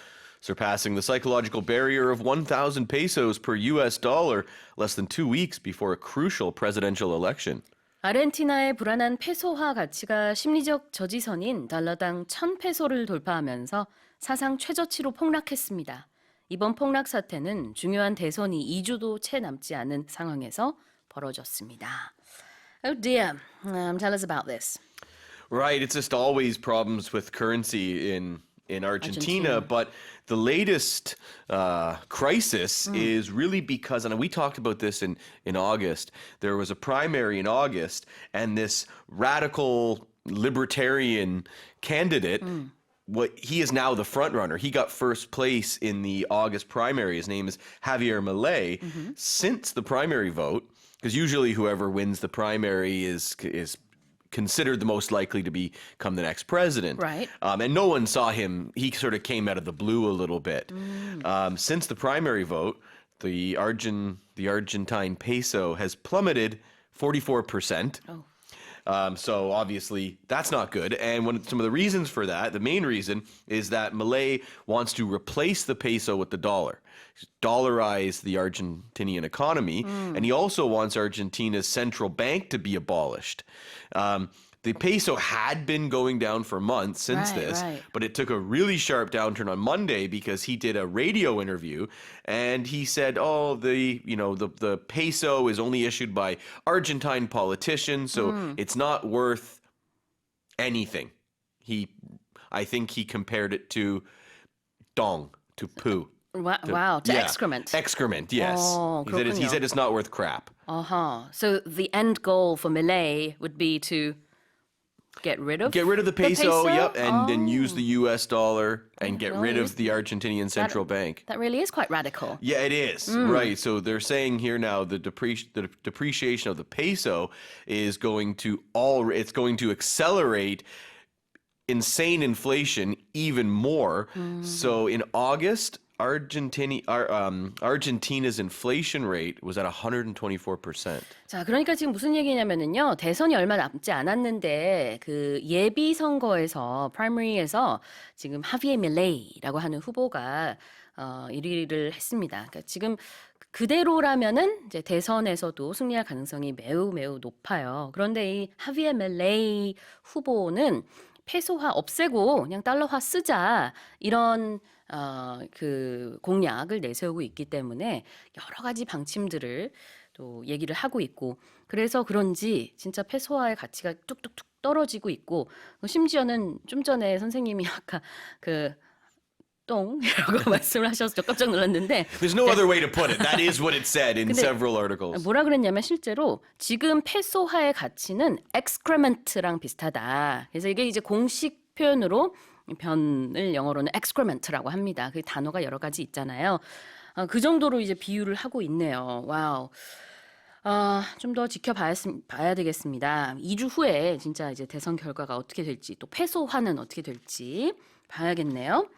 E: surpassing the psychological barrier of 1,000 pesos per US dollar less than 2 weeks before a crucial presidential election.
B: 아르헨티나의 불안한 페소화 가치가 심리적 저지선인 달러당 1,000페소를 돌파하면서 사상 최저치로 폭락했습니다. 이번 폭락 사태는 중요한 대선이 2주도 채 남지 않은 상황에서 벌어졌습니다. Oh dear. Tell us about this.
E: Right, it's just always problems with currency in Argentina, but the latest crisis is really because, and we talked about this in August, there was a primary in August, and this radical libertarian candidate, he is now the front runner. He got first place in the August primary. His name is Javier Milei. Since the primary vote, because usually whoever wins the primary is considered the most likely to become the next president.
B: Right.
E: And no one saw him. He sort of came out of the blue a little bit. Since the primary vote, the Argentine peso has plummeted 44%. So obviously that's not good. And some of the reasons for that, the main reason is that Milei wants to replace the peso with the dollar. Dollarize the Argentinian economy, and he also wants Argentina's central bank to be abolished. the peso had been going down for months since
B: Right,
E: this,
B: right.
E: but it took a really sharp downturn on Monday because he did a radio interview and he said, "Oh, the peso is only issued by Argentine politicians, so it's not worth anything." I think he compared it to dong, to poo.
B: Wow, to
E: Yeah,
B: excrement.
E: Excrement, yes.
B: Oh,
E: he
B: 그렇군요.
E: said it's not worth crap.
B: So the end goal for Milei would be to get rid of
E: Get rid of the peso, yep, and then use
B: Oh.
E: the US dollar and get
B: no,
E: rid
B: it
E: of
B: is-
E: the Argentinian central bank.
B: That really is quite radical.
E: Yeah, it is. Right. So they're saying here now the depreciation of the peso is going to accelerate insane inflation even more. So in August, Argentina's inflation rate was at 124%.
B: 자, 그러니까 지금 무슨 얘기냐면은요. 대선이 얼마 남지 않았는데 그 예비 선거에서 프라이머리에서 지금 하비에 밀레이라고 하는 후보가 1위를 했습니다. 그러니까 지금 그대로라면은 이제 대선에서도 승리할 가능성이 매우 매우 높아요. 그런데 이 하비에 밀레이 후보는 페소화 없애고 그냥 달러화 쓰자 이런 그 공약을 내세우고 있기 때문에 여러 가지 방침들을 또 얘기를 하고 있고 그래서 그런지 진짜 페소화의 가치가 뚝뚝뚝 떨어지고 있고 심지어는 좀 전에 선생님이 아까 그 똥이라고 말씀을 하셔서 저 깜짝 놀랐는데
E: There's no other way to put it. That is what it said in
B: 근데
E: several articles.
B: 뭐라 그랬냐면 실제로 지금 페소화의 가치는 excrement랑 비슷하다. 그래서 이게 이제 공식 표현으로 변을 영어로는 excrement라고 합니다. 그 단어가 여러 가지 있잖아요. 그 정도로 이제 비유를 하고 있네요. 와우. 좀 더 봐야 되겠습니다. 2주 후에 진짜 이제 대선 결과가 어떻게 될지 또 페소화는 어떻게 될지 봐야겠네요.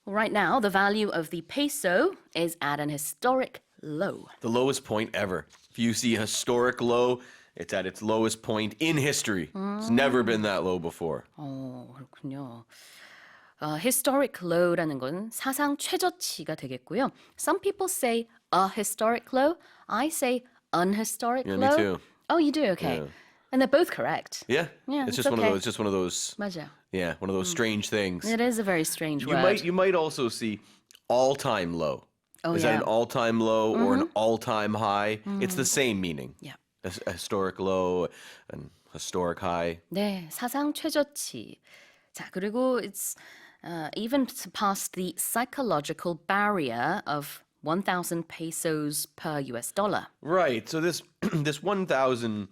B: Right now, the value of the peso is at an historic low.
E: The lowest point ever. If you see a historic low, it's at its lowest point in history. It's never been that low before.
B: 그렇군요. Historic low라는 건 사상 최저치가 되겠고요. Some people say a historic low. I say unhistoric
E: Yeah, me
B: low.
E: too.
B: Oh, you do? Okay.
E: Yeah.
B: And they're both correct.
E: Yeah,
B: Yeah,
E: it's
B: it's
E: just one of
B: okay.
E: those. Just one of those.
B: 맞아요.
E: Yeah, one of those strange things.
B: It is a very strange word.
E: You might also see all-time low.
B: Oh,
E: Is
B: yeah.
E: that an all-time low or an all-time high? It's the same meaning.
B: Yeah.
E: A historic low, an historic high.
B: 네, 사상 최저치. 자, 그리고 it's even surpassed the psychological barrier of 1,000 pesos per US dollar.
E: Right. So this this 1,000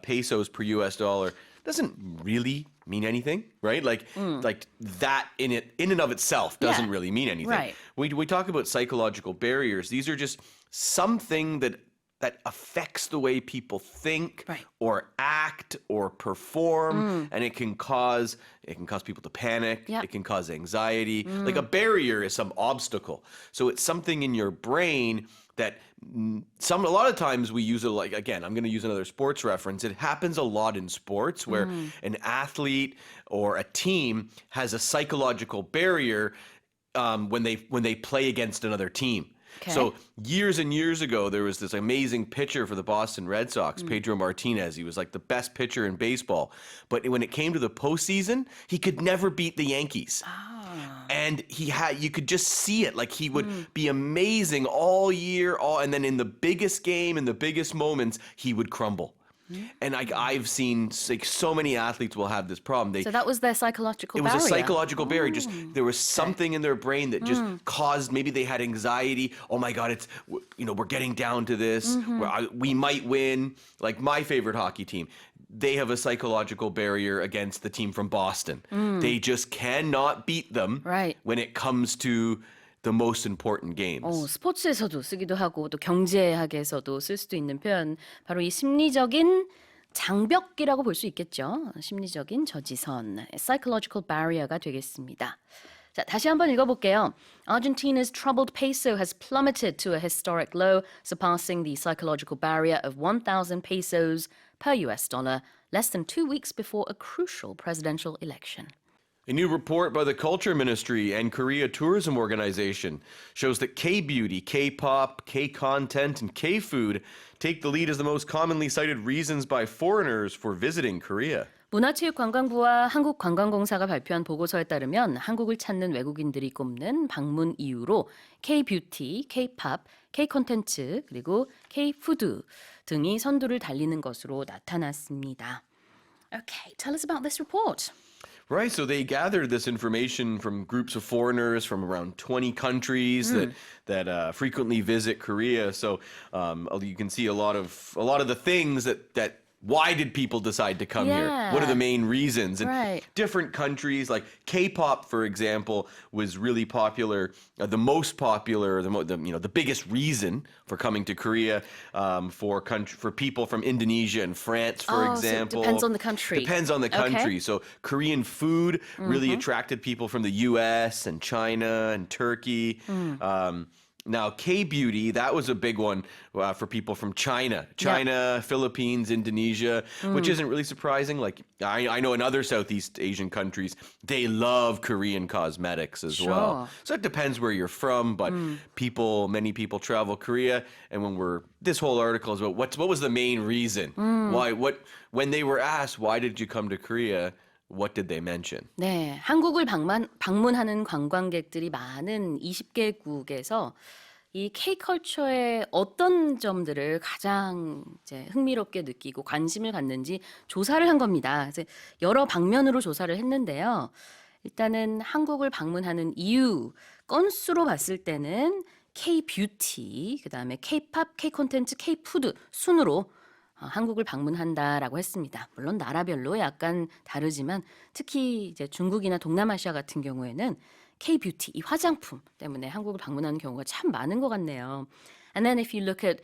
E: pesos per US dollar doesn't really mean anything, right? Like that in and of itself doesn't
B: Yeah.
E: really mean anything.
B: Right.
E: We talk about psychological barriers. These are just something that affects the way people think
B: Right.
E: or act or perform, and it can cause people to panic.
B: Yep.
E: It can cause anxiety. Like a barrier is some obstacle. So it's something in your brain that a lot of times we use it like, again, I'm going to use another sports reference. It happens a lot in sports where an athlete or a team has a psychological barrier when they play against another team.
B: Okay.
E: So years and years ago, there was this amazing pitcher for the Boston Red Sox, Pedro Martinez. He was like the best pitcher in baseball. But when it came to the postseason, he could never beat the Yankees. And you could just see it. Like he would be amazing all year, and then in the biggest game, in the biggest moments, he would crumble. And I've seen like so many athletes will have this problem.
B: So that was their psychological
E: It was
B: barrier.
E: a psychological barrier. Just there was something in their brain that just caused. Maybe they had anxiety. Oh my God, we're getting down to this. We might win. Like my favorite hockey team, they have a psychological barrier against the team from Boston. They just cannot beat them
B: Right.
E: when it comes to the most important games.
B: 스포츠에서도 쓰기도 하고 또 경제학에서도 쓸 수도 있는 표현 바로 이 심리적인 장벽이라고 볼 수 있겠죠. 심리적인 저지선, psychological barrier가 되겠습니다. 자, 다시 한번 읽어볼게요. Argentina's troubled peso has plummeted to a historic low, surpassing the psychological barrier of 1,000 pesos per US dollar, less than 2 weeks before a crucial presidential election.
E: A new report by the Culture Ministry and Korea Tourism Organization shows that K-beauty, K-pop, K-content, and K-food take the lead as the most commonly cited reasons by foreigners for visiting Korea.
B: 문화체육관광부와 한국관광공사가 발표한 보고서에 따르면 한국을 찾는 외국인들이 꼽는 방문 이유로 K-뷰티, K-팝, K-콘텐츠 그리고 K-푸드 등이 선두를 달리는 것으로 나타났습니다. Okay, tell us about this report.
E: Right, so they gathered this information from groups of foreigners from around 20 countries that frequently visit Korea. So you can see a lot of the things that why did people decide to come here? What are the main reasons? And different countries, like K-pop, for example, was really popular. The most popular, the biggest reason for coming to Korea for people from Indonesia and France, for example.
B: So it depends on the country.
E: Depends on the country.
B: Okay.
E: So Korean food really attracted people from the U.S. and China and Turkey. Now, K-beauty, that was a big one for people from China, Philippines, Indonesia, which isn't really surprising. Like I know in other Southeast Asian countries, they love Korean cosmetics as well. So it depends where you're from, but many people travel Korea. And this whole article is about what was the main reason? When they were asked, why did you come to Korea? What did they mention?
B: 네, 한국을 방문하는 관광객들이 많은 20개국에서 이 K-컬처의 어떤 점들을 가장 이제 흥미롭게 느끼고 관심을 갖는지 조사를 한 겁니다. 그래서 여러 방면으로 조사를 했는데요. 일단은 한국을 방문하는 이유 건수로 봤을 때는 K-뷰티, 그다음에 K-팝, K-콘텐츠, K-푸드 순으로 한국을 방문한다라고 했습니다. 물론 나라별로 약간 다르지만 특히 이제 중국이나 동남아시아 같은 경우에는 K-뷰티, 이 화장품 때문에 한국을 방문하는 경우가 참 많은 것 같네요. And then if you look at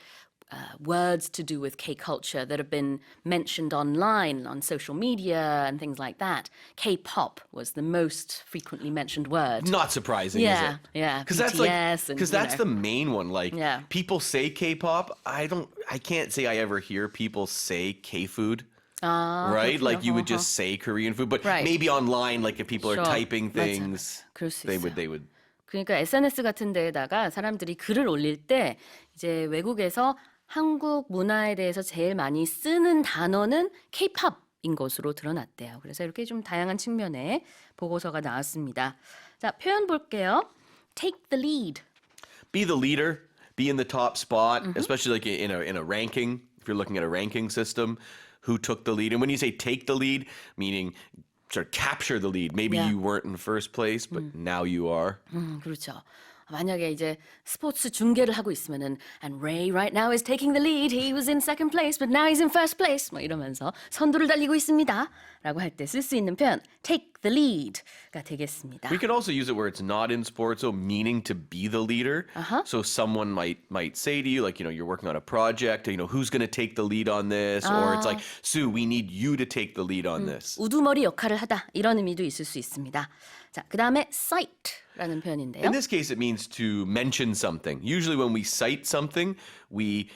B: words to do with K-culture that have been mentioned online, on social media and things like that, K-pop was the most frequently mentioned word.
E: Not surprising, is it?
B: Yeah,
E: Because that's the main one. Like people say K-pop. I can't say I ever hear people say K-food. Right?
B: 그렇군요.
E: Like you would just say Korean food, but maybe online, like if people are typing things,
B: 그럴 수
E: they
B: 있어요.
E: would.
B: 그러니까 SNS 같은 데에다가 사람들이 글을 올릴 때 이제 외국에서 한국 문화에 대해서 제일 많이 쓰는 단어는 K-팝인 것으로 드러났대요. 그래서 이렇게 좀 다양한 측면의 보고서가 나왔습니다. 자, 표현 볼게요. Take the lead.
E: Be the leader, be in the top spot, especially like in a ranking. If you're looking at a ranking system, who took the lead? And when you say take the lead, meaning sort of capture the lead. Maybe you weren't in first place, but now you are.
B: 그렇죠. 만약에 이제 스포츠 중계를 하고 있으면은 and Ray right now is taking the lead. He was in second place, but now he's in first place. 뭐 이러면서 선두를 달리고 있습니다. 라고 할 때 쓸 수 있는 표현 take the lead가 되겠습니다.
E: We could also use it where it's not in sports, so meaning to be the leader. So someone might say to you, like, you're working on a project, who's going to take the lead on this? Or it's like, Sue, we need you to take the lead on this.
B: 우두머리 역할을 하다 이런 의미도 있을 수 있습니다. 자, 그다음에 cite라는 표현인데요.
E: In this case, it means to mention something. Usually when we cite something, we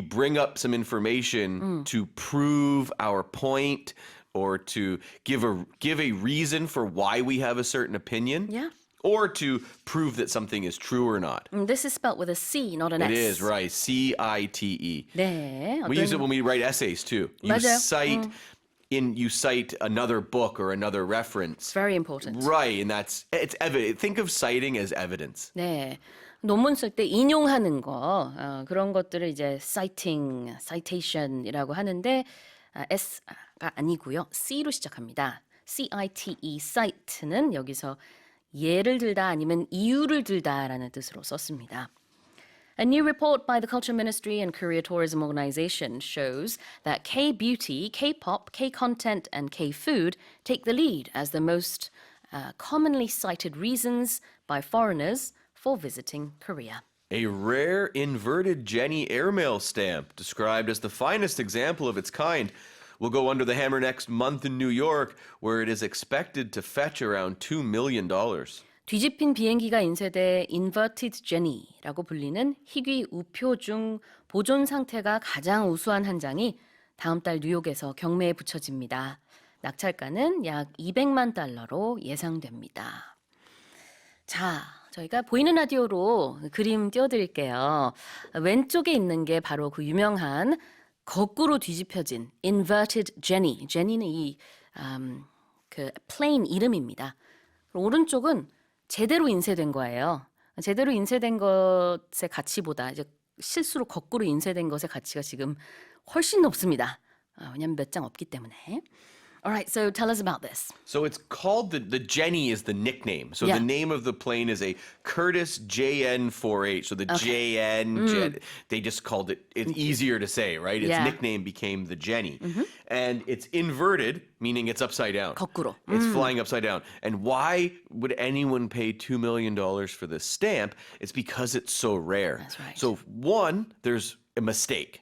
E: bring up some information to prove our point or to give a reason for why we have a certain opinion.
B: Yeah.
E: Or to prove that something is true or not.
B: This is spelled with a C, not an S.
E: It is, right. C-I-T-E.
B: 네.
E: We use it when we write essays too.
B: 맞아요.
E: You cite another book or another reference.
B: It's very important.
E: Right, and it's evidence. Think of citing as evidence.
B: 네. 논문 쓸 때 인용하는 거 그런 것들을 이제 citation이라고 하는데 S가 아니고요. C로 시작합니다. C-I-T-E, cite는 여기서 예를 들다 아니면 이유를 들다라는 뜻으로 썼습니다. A new report by the Culture Ministry and Korea Tourism Organization shows that K-beauty, K-pop, K-content, and K-food take the lead as the most commonly cited reasons by foreigners for visiting Korea.
E: A rare inverted Jenny airmail stamp, described as the finest example of its kind, will go under the hammer next month in New York, where it is expected to fetch around $2 million.
B: 뒤집힌 비행기가 인쇄돼 inverted Jenny라고 불리는 희귀 우표 중 보존 상태가 가장 우수한 한 장이 다음 달 뉴욕에서 경매에 붙여집니다. 낙찰가는 약 200만 달러로 예상됩니다. 자, 저희가 보이는 라디오로 그림 띄워드릴게요. 왼쪽에 있는 게 바로 그 유명한 거꾸로 뒤집혀진 inverted Jenny. Jenny는 그 플레인 이름입니다. 오른쪽은 제대로 인쇄된 거예요. 제대로 인쇄된 것의 가치보다 이제 실수로 거꾸로 인쇄된 것의 가치가 지금 훨씬 높습니다. 왜냐하면 몇 장 없기 때문에. Alright, so tell us about this.
E: So it's called the Jenny is the nickname. So
B: Yeah.
E: the name of the plane is a Curtiss JN-48. So the JN, they just called it. It's easier to say, right? Its
B: Yeah.
E: nickname became the Jenny, and it's inverted, meaning it's upside down.
B: 거꾸로.
E: It's flying upside down. And why would anyone pay $2 million for this stamp? It's because it's so rare.
B: That's right.
E: So one, there's a mistake.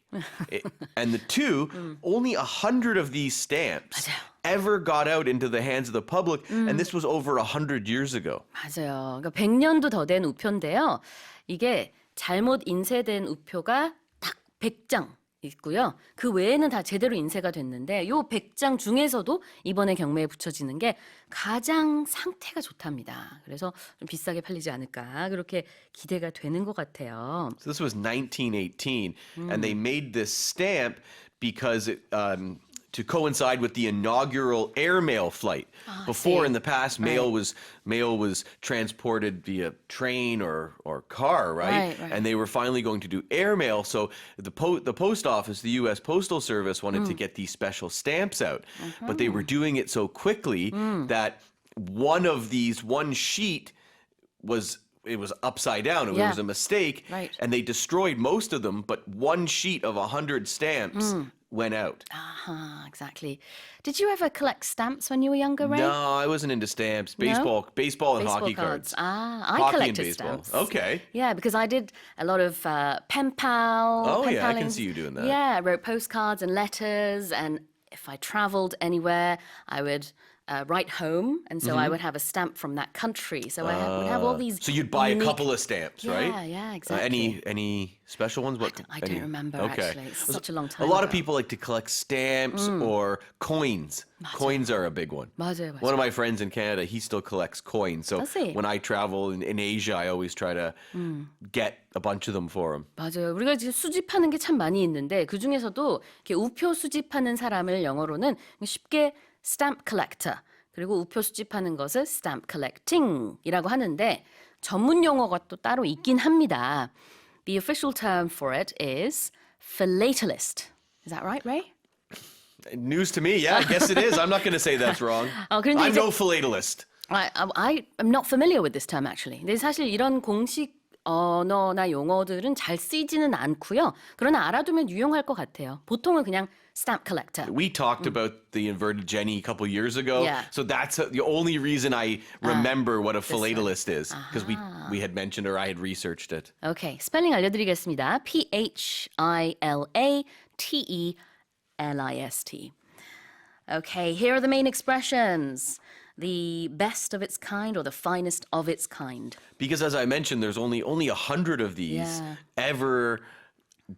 E: And the two, only 100 of these stamps
B: 맞아요.
E: ever got out into the hands of the public, and this was over 100 years ago.
B: 맞아요. 그러니까 100년도 더 된 우표인데요. 이게 잘못 인쇄된 우표가 딱 100장 있고요. 그 외에는 다 제대로 인쇄가 됐는데 요 100장 중에서도 이번에 경매에 붙여지는 게 가장 상태가 좋답니다. 그래서 좀 비싸게 팔리지 않을까 그렇게 기대가 되는 것 같아요.
E: So this was 1918, and they made this stamp because to coincide with the inaugural airmail flight. Before, in the past, mail was transported via train or car, right?
B: Right.
E: And they were finally going to do airmail. So the post office, the U.S. Postal Service, wanted to get these special stamps out, but they were doing it so quickly that one sheet was. It was upside down. It
B: Yeah.
E: was a mistake,
B: Right.
E: and they destroyed most of them. But one sheet of 100 stamps went out.
B: Exactly. Did you ever collect stamps when you were younger, Ray?
E: No, I wasn't into stamps. Baseball, and hockey cards.
B: I
E: Hockey and
B: collected
E: baseball.
B: stamps.
E: Okay.
B: Yeah, because I did a lot of pen pal.
E: Oh,
B: pen
E: yeah, I can
B: palings.
E: see you doing that.
B: Yeah, I wrote postcards and letters, and if I traveled anywhere, I would write home, and so I would have a stamp from that country. So I would have all these.
E: So you'd buy
B: unique...
E: a couple of stamps, right?
B: Yeah, exactly.
E: Any special ones? What?
B: I don't remember, actually. It's such a long time
E: A lot of
B: ago.
E: people like to collect stamps or coins. Coins are a big one.
B: 맞아요.
E: One of my friends in Canada, he still collects coins. So
B: Does he?
E: when I travel in Asia, I always try to get a bunch of them for him.
B: 맞아요. 우리가 지금 수집하는 게 참 많이 있는데 그 중에서도 이렇게 우표 수집하는 사람을 영어로는 쉽게 stamp collector 그리고 우표 수집하는 것을 stamp collecting이라고 하는데 전문 용어가 또 따로 있긴 합니다. The official term for it is philatelist. Is that right, Ray?
E: News to me, yeah, I guess it is. I'm not going to say that's wrong.
B: 그런데
E: I'm
B: 이제-
E: no philatelist.
B: I am not familiar with this term actually. 근데 사실 이런 공식 언어나 용어들은 잘 쓰이지는 않고요. 그러나 알아두면 유용할 것 같아요. 보통은 그냥 stamp collector.
E: We talked about the inverted Jenny a couple years ago.
B: Yeah.
E: So that's the only reason I remember what a
B: one.
E: philatelist is, because we had mentioned or I had researched it.
B: 오케이, 스펠링 알려드리겠습니다. philatelist. Okay, here are the main expressions. The best of its kind or the finest of its kind.
E: Because as I mentioned, there's only 100 of these
B: Yeah.
E: ever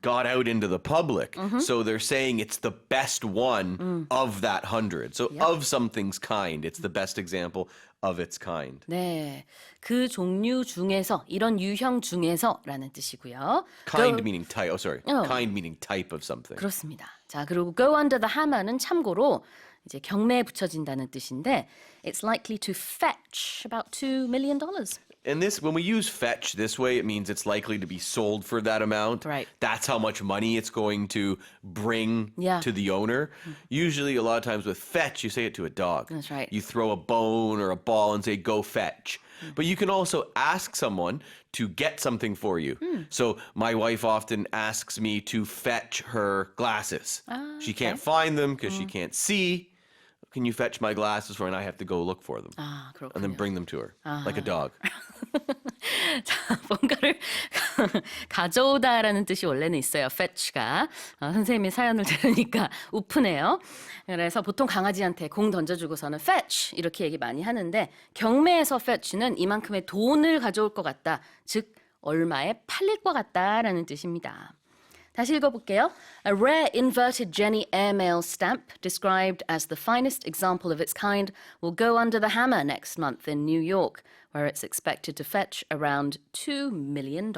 E: got out into the public. So they're saying it's the best one of that 100. So of something's kind, it's the best example of its kind.
B: 네, 그 종류 중에서 이런 유형 중에서라는 뜻이고요.
E: Kind
B: Go-
E: meaning type. Oh, sorry.
B: Oh.
E: Kind meaning type of something.
B: 그렇습니다. 자, 그리고 go under the hammer는 참고로 이제 경매에 붙여진다는 뜻인데 it's likely to fetch about $2 million.
E: And this, when we use fetch this way, it means it's likely to be sold for that amount.
B: Right.
E: That's how much money it's going to bring
B: Yeah.
E: to the owner. Usually, a lot of times with fetch, you say it to a dog.
B: That's right.
E: You throw a bone or a ball and say, go fetch. But you can also ask someone to get something for you. So my wife often asks me to fetch her glasses. She can't find them because she can't see. Can you fetch my glasses for her? And I have to go look for them.
B: 아, 그렇군요.
E: And then bring them to her, like a dog.
B: 자, 뭔가를 가져오다라는 뜻이 원래는 있어요. fetch가. 선생님이 사연을 들으니까 우프네요. 그래서 보통 강아지한테 공 던져주고서는 fetch 이렇게 얘기 많이 하는데 경매에서 fetch는 이만큼의 돈을 가져올 것 같다. 즉 얼마에 팔릴 것 같다라는 뜻입니다. 다시 읽어볼게요. A rare inverted Jenny airmail stamp, described as the finest example of its kind, will go under the hammer next month in New York, where it's expected to fetch around $2 million.